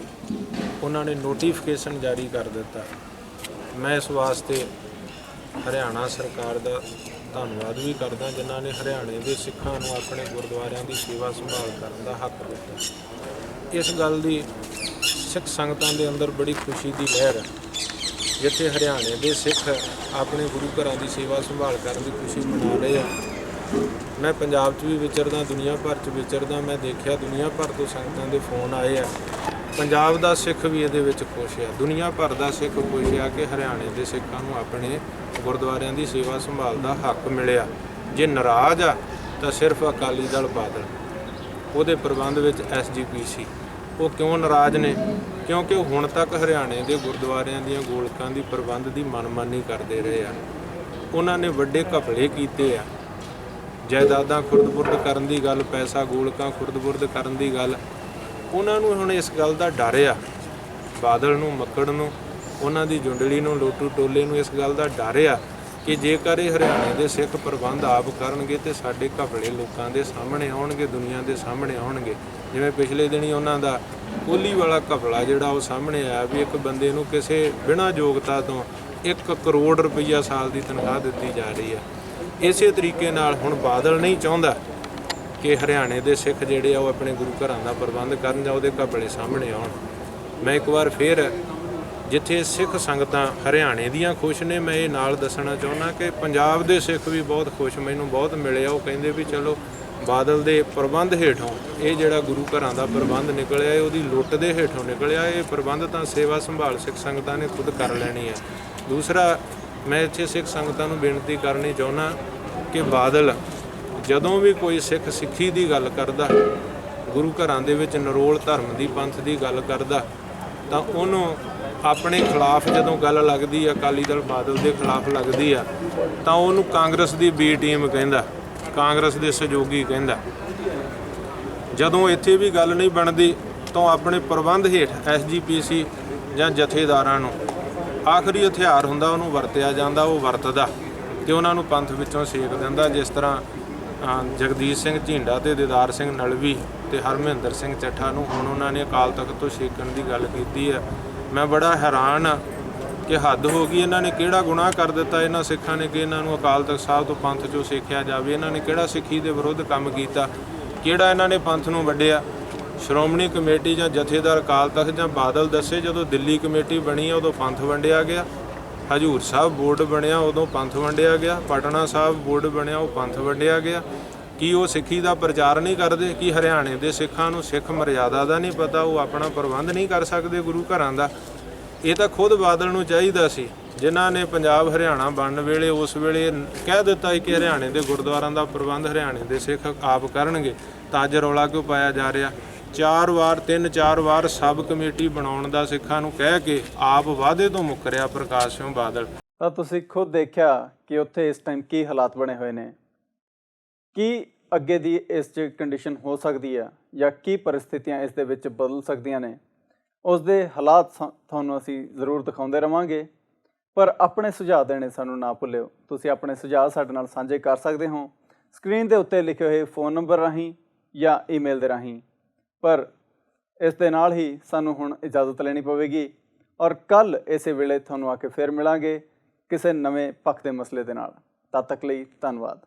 ਉਹਨਾਂ ਨੇ ਨੋਟੀਫਿਕੇਸ਼ਨ ਜਾਰੀ ਕਰ ਦਿੱਤਾ। ਮੈਂ ਇਸ ਵਾਸਤੇ ਹਰਿਆਣਾ ਸਰਕਾਰ ਦਾ ਧੰਨਵਾਦ ਵੀ ਕਰਦਾ ਜਿਨ੍ਹਾਂ ਨੇ ਹਰਿਆਣੇ ਦੇ ਸਿੱਖਾਂ ਨੂੰ ਆਪਣੇ ਗੁਰਦੁਆਰਿਆਂ ਦੀ ਸੇਵਾ ਸੰਭਾਲ ਕਰਨ ਦਾ ਹੱਕ ਦਿੱਤਾ। ਇਸ ਗੱਲ ਦੀ ਸਿੱਖ ਸੰਗਤਾਂ ਦੇ ਅੰਦਰ ਬੜੀ ਖੁਸ਼ੀ ਦੀ ਲਹਿਰ ਹੈ। ਜਿੱਥੇ ਹਰਿਆਣੇ ਦੇ ਸਿੱਖ ਆਪਣੇ ਗੁਰੂ ਘਰਾਂ ਦੀ ਸੇਵਾ ਸੰਭਾਲ ਕਰਨ ਦੀ ਖੁਸ਼ੀ ਮਨਾ ਰਹੇ ਆ। ਮੈਂ ਪੰਜਾਬ 'ਚ ਵੀ ਵਿਚਰਦਾ, ਦੁਨੀਆ ਭਰ 'ਚ ਵਿਚਰਦਾ, ਮੈਂ ਦੇਖਿਆ ਦੁਨੀਆ ਭਰ ਤੋਂ ਸੰਗਤਾਂ ਦੇ ਫੋਨ ਆਏ ਆ। ਪੰਜਾਬ ਦਾ ਸਿੱਖ ਵੀ ਇਹਦੇ ਵਿੱਚ ਖੁਸ਼ ਆ, ਦੁਨੀਆ ਭਰ ਦਾ ਸਿੱਖ ਖੁਸ਼ ਆ ਕਿ ਹਰਿਆਣੇ ਦੇ ਸਿੱਖਾਂ ਨੂੰ ਆਪਣੇ ਗੁਰਦੁਆਰਿਆਂ ਦੀ ਸੇਵਾ ਸੰਭਾਲ ਦਾ ਹੱਕ ਮਿਲਿਆ। ਜੇ ਨਾਰਾਜ਼ ਆ ਤਾਂ ਸਿਰਫ ਅਕਾਲੀ ਦਲ ਬਾਦਲ, ਉਹਦੇ ਪ੍ਰਬੰਧ ਵਿੱਚ SGPC। ਉਹ ਕਿਉਂ ਨਾਰਾਜ਼ ਨੇ? ਕਿਉਂਕਿ ਉਹ ਹੁਣ ਤੱਕ ਹਰਿਆਣੇ ਦੇ ਗੁਰਦੁਆਰਿਆਂ ਦੀਆਂ ਗੋਲਕਾਂ ਦੀ ਪ੍ਰਬੰਧ ਦੀ ਮਨਮਾਨੀ ਕਰਦੇ ਰਹੇ ਆ। ਉਹਨਾਂ ਨੇ ਵੱਡੇ ਘਪਲੇ ਕੀਤੇ ਆ, ਜਾਇਦਾਦਾਂ ਖੁਰਦ-ਬੁਰਦ ਕਰਨ ਦੀ ਗੱਲ, ਪੈਸਾ ਗੋਲਕਾਂ ਖੁਰਦ-ਬੁਰਦ ਕਰਨ ਦੀ ਗੱਲ। ਉਹਨਾਂ ਨੂੰ ਹੁਣ ਇਸ ਗੱਲ ਦਾ ਡਰ ਆ, ਬਾਦਲ ਨੂੰ, ਮੱਕੜ ਨੂੰ, ਉਹਨਾਂ ਦੀ ਜੁੰਡਲੀ ਨੂੰ, ਲੋਟੂ ਟੋਲੇ ਨੂੰ ਇਸ ਗੱਲ ਦਾ ਡਰ ਆ ਕਿ ਜੇਕਰ ਇਹ ਹਰਿਆਣੇ ਦੇ ਸਿੱਖ ਪ੍ਰਬੰਧ ਆਪ ਕਰਨਗੇ ਤੇ ਸਾਡੇ ਘਪਲੇ ਲੋਕਾਂ ਦੇ ਸਾਹਮਣੇ ਆਉਣਗੇ, ਦੁਨੀਆ ਦੇ ਸਾਹਮਣੇ ਆਉਣਗੇ। ਜਿਵੇਂ ਪਿਛਲੇ ਦਿਨੀ ਉਹਨਾਂ ਦਾ ਕੋਹਲੀ ਵਾਲਾ ਘਪਲਾ ਜਿਹੜਾ ਉਹ ਸਾਹਮਣੇ ਆਇਆ ਵੀ ਇੱਕ ਬੰਦੇ ਨੂੰ ਕਿਸੇ ਬਿਨਾਂ ਯੋਗਤਾ ਤੋਂ 1 ਕਰੋੜ ਰੁਪਈਆ ਸਾਲ ਦੀ ਤਨਖਾਹ ਦਿੱਤੀ ਜਾ ਰਹੀ ਹੈ। ਇਸੇ ਤਰੀਕੇ ਨਾਲ ਹੁਣ ਬਾਦਲ ਨਹੀਂ ਚਾਹੁੰਦਾ ਕਿ ਹਰਿਆਣੇ ਦੇ ਸਿੱਖ ਜਿਹੜੇ ਆ ਉਹ ਆਪਣੇ ਗੁਰੂ ਘਰਾਂ ਦਾ ਪ੍ਰਬੰਧ ਕਰਨ ਜਾਂ ਉਹਦੇ ਘਪਲੇ ਸਾਹਮਣੇ ਆਉਣ। ਮੈਂ ਇੱਕ ਵਾਰ ਫਿਰ ਜਿੱਥੇ ਸਿੱਖ ਸੰਗਤਾਂ ਹਰਿਆਣੇ ਦੀਆਂ ਖੁਸ਼ ਨੇ, ਮੈਂ ਇਹ ਨਾਲ ਦੱਸਣਾ ਚਾਹੁੰਦਾ ਕਿ ਪੰਜਾਬ ਦੇ ਸਿੱਖ ਵੀ ਬਹੁਤ ਖੁਸ਼ ਮੈਨੂੰ ਬਹੁਤ ਮਿਲੇ ਆ। ਉਹ ਕਹਿੰਦੇ ਵੀ ਚਲੋ ਬਾਦਲ ਦੇ ਪ੍ਰਬੰਧ ਹੇਠੋਂ ਇਹ ਜਿਹੜਾ ਗੁਰੂ ਘਰਾਂ ਦਾ ਪ੍ਰਬੰਧ ਨਿਕਲਿਆ ਇਹ ਉਹਦੀ ਲੁੱਟ ਦੇ ਹੇਠੋਂ ਨਿਕਲਿਆ। ਇਹ ਪ੍ਰਬੰਧ ਤਾਂ ਸੇਵਾ ਸੰਭਾਲ ਸਿੱਖ ਸੰਗਤਾਂ ਨੇ ਖੁਦ ਕਰ ਲੈਣੀ ਹੈ। ਦੂਸਰਾ, ਮੈਂ ਇੱਥੇ ਸਿੱਖ ਸੰਗਤਾਂ ਨੂੰ ਬੇਨਤੀ ਕਰਨੀ ਚਾਹੁੰਦਾ ਕਿ ਬਾਦਲ ਜਦੋਂ ਵੀ ਕੋਈ ਸਿੱਖ ਸਿੱਖੀ ਦੀ ਗੱਲ ਕਰਦਾ, ਗੁਰੂ ਘਰਾਂ ਦੇ ਵਿੱਚ ਨਰੋਲ ਧਰਮ ਦੀ ਪੰਥ ਦੀ ਗੱਲ ਕਰਦਾ, ਤਾਂ ਉਹਨੂੰ ਆਪਣੇ ਖਿਲਾਫ ਜਦੋਂ ਗੱਲ ਲੱਗਦੀ ਆ, ਅਕਾਲੀ ਦਲ ਬਾਦਲ ਦੇ ਖਿਲਾਫ ਲੱਗਦੀ ਆ, ਤਾਂ ਉਹਨੂੰ ਕਾਂਗਰਸ ਦੀ ਬੀ ਟੀਮ ਕਹਿੰਦਾ, ਕਾਂਗਰਸ ਦੇ ਸਹਿਯੋਗੀ ਕਹਿੰਦਾ। ਜਦੋਂ ਇੱਥੇ ਵੀ ਗੱਲ ਨਹੀਂ ਬਣਦੀ ਤਾਂ ਆਪਣੇ ਪ੍ਰਬੰਧ ਹੇਠ SGPC ਜਾਂ ਜਥੇਦਾਰਾਂ ਨੂੰ ਆਖਰੀ ਹਥਿਆਰ ਹੁੰਦਾ ਉਹਨੂੰ ਵਰਤਿਆ ਜਾਂਦਾ, ਉਹ ਵਰਤਦਾ ਤੇ ਉਹਨਾਂ ਨੂੰ ਪੰਥ ਵਿੱਚੋਂ ਸੇਕ ਦਿੰਦਾ। ਜਿਸ ਤਰ੍ਹਾਂ ਜਗਦੀਸ਼ ਸਿੰਘ ਝੀਂਡਾ ਤੇ ਦੀਦਾਰ ਸਿੰਘ ਨਲਵੀ ਤੇ ਹਰਮਿੰਦਰ ਸਿੰਘ ਚੱਠਾ ਨੂੰ ਹੁਣ ਉਹਨਾਂ ਨੇ ਅਕਾਲ ਤਖਤ ਤੋਂ ਸੇਕਣ ਦੀ ਗੱਲ ਕੀਤੀ ਹੈ। ਮੈਂ ਬੜਾ ਹੈਰਾਨ ਆ ਕਿ ਹੱਦ ਹੋ ਗਈ। ਇਹਨਾਂ ਨੇ ਕਿਹੜਾ ਗੁਨਾਹ ਕਰ ਦਿੱਤਾ ਇਹਨਾਂ ਸਿੱਖਾਂ ਨੇ ਕਿ ਇਹਨਾਂ ਨੂੰ ਅਕਾਲ ਤਖਤ ਸਾਹਿਬ ਤੋਂ ਪੰਥ 'ਚੋਂ ਸੇਖਿਆ ਜਾਵੇ? ਇਹਨਾਂ ਨੇ ਕਿਹੜਾ ਸਿੱਖੀ ਦੇ ਵਿਰੁੱਧ ਕੰਮ ਕੀਤਾ? ਕਿਹੜਾ ਇਹਨਾਂ ਨੇ ਪੰਥ ਨੂੰ ਵੰਡਿਆ? ਸ਼੍ਰੋਮਣੀ ਕਮੇਟੀ ਜਾਂ ਜਥੇਦਾਰ ਅਕਾਲ ਤਖਤ ਜਾਂ ਬਾਦਲ ਦੱਸੇ ਜਦੋਂ ਦਿੱਲੀ ਕਮੇਟੀ ਬਣੀ ਆ ਉਦੋਂ ਪੰਥ ਵੰਡਿਆ ਗਿਆ, ਹਜੂਰ ਸਾਹਿਬ ਬੋਰਡ ਬਣਿਆ ਉਦੋਂ ਪੰਥ ਵੰਡਿਆ ਗਿਆ, ਪਟਨਾ ਸਾਹਿਬ ਬੋਰਡ ਬਣਿਆ ਉਹ ਪੰਥ ਵੰਡਿਆ ਗਿਆ। ਕੀ ਉਹ ਸਿੱਖੀ ਦਾ ਪ੍ਰਚਾਰ ਨਹੀਂ ਕਰਦੇ? ਕੀ ਹਰਿਆਣੇ ਦੇ ਸਿੱਖਾਂ ਨੂੰ ਸਿੱਖ ਮਰਿਆਦਾ ਦਾ ਨਹੀਂ ਪਤਾ? ਉਹ ਆਪਣਾ ਪ੍ਰਬੰਧ ਨਹੀਂ ਕਰ ਸਕਦੇ ਗੁਰੂ ਘਰਾਂ ਦਾ? ਇਹ ਤਾਂ ਖੁਦ ਬਾਦਲ ਨੂੰ ਚਾਹੀਦਾ ਸੀ, ਜਿਨ੍ਹਾਂ ਨੇ ਪੰਜਾਬ ਹਰਿਆਣਾ ਬਣਨ ਵੇਲੇ ਉਸ ਵੇਲੇ ਕਹਿ ਦਿੱਤਾ ਸੀ ਕਿ ਹਰਿਆਣੇ ਦੇ ਗੁਰਦੁਆਰਾਂ ਦਾ ਪ੍ਰਬੰਧ ਹਰਿਆਣੇ ਦੇ ਸਿੱਖ ਆਪ ਕਰਨਗੇ। ਤਾਂ ਅੱਜ ਰੌਲਾ ਕਿਉਂ ਪਾਇਆ ਜਾ ਰਿਹਾ? 3-4 ਵਾਰ ਸਬ ਕਮੇਟੀ ਬਣਾਉਣ ਦਾ ਸਿੱਖਾਂ ਨੂੰ ਕਹਿ ਕੇ ਆਪ ਵਾਅਦੇ ਤੋਂ ਮੁੱਕਰਿਆ ਪ੍ਰਕਾਸ਼ ਸਿੰਘ ਬਾਦਲ। ਤਾਂ ਤੁਸੀਂ ਖੁਦ ਦੇਖਿਆ ਕਿ ਉੱਥੇ ਇਸ ਟਾਈਮ ਕੀ ਹਾਲਾਤ ਬਣੇ ਹੋਏ ਨੇ, ਕੀ ਅੱਗੇ ਦੀ ਇਸ 'ਚ ਕੰਡੀਸ਼ਨ ਹੋ ਸਕਦੀ ਹੈ ਜਾਂ ਕੀ ਪਰਿਸਥਿਤੀਆਂ ਇਸ ਦੇ ਵਿੱਚ ਬਦਲ ਸਕਦੀਆਂ ਨੇ, ਉਸ ਦੇ ਹਾਲਾਤ ਤੁਹਾਨੂੰ ਅਸੀਂ ਜ਼ਰੂਰ ਦਿਖਾਉਂਦੇ ਰਵਾਂਗੇ। ਪਰ ਆਪਣੇ ਸੁਝਾਅ ਦੇਣੇ ਸਾਨੂੰ ਨਾ ਭੁੱਲਿਓ। ਤੁਸੀਂ ਆਪਣੇ ਸੁਝਾਅ ਸਾਡੇ ਨਾਲ ਸਾਂਝੇ ਕਰ ਸਕਦੇ ਹੋ ਸਕਰੀਨ ਦੇ ਉੱਤੇ ਲਿਖੇ ਹੋਏ ਫ਼ੋਨ ਨੰਬਰ ਰਾਹੀਂ ਜਾਂ ਈਮੇਲ ਦੇ ਰਾਹੀਂ। ਪਰ ਇਸ ਦੇ ਨਾਲ ਹੀ ਸਾਨੂੰ ਹੁਣ ਇਜਾਜ਼ਤ ਲੈਣੀ ਪਵੇਗੀ ਔਰ ਕੱਲ੍ਹ ਇਸੇ ਵੇਲੇ ਤੁਹਾਨੂੰ ਆ ਕੇ ਫਿਰ ਮਿਲਾਂਗੇ ਕਿਸੇ ਨਵੇਂ ਪੱਖ ਦੇ ਮਸਲੇ ਦੇ ਨਾਲ। ਤਦ ਤੱਕ ਲਈ ਧੰਨਵਾਦ।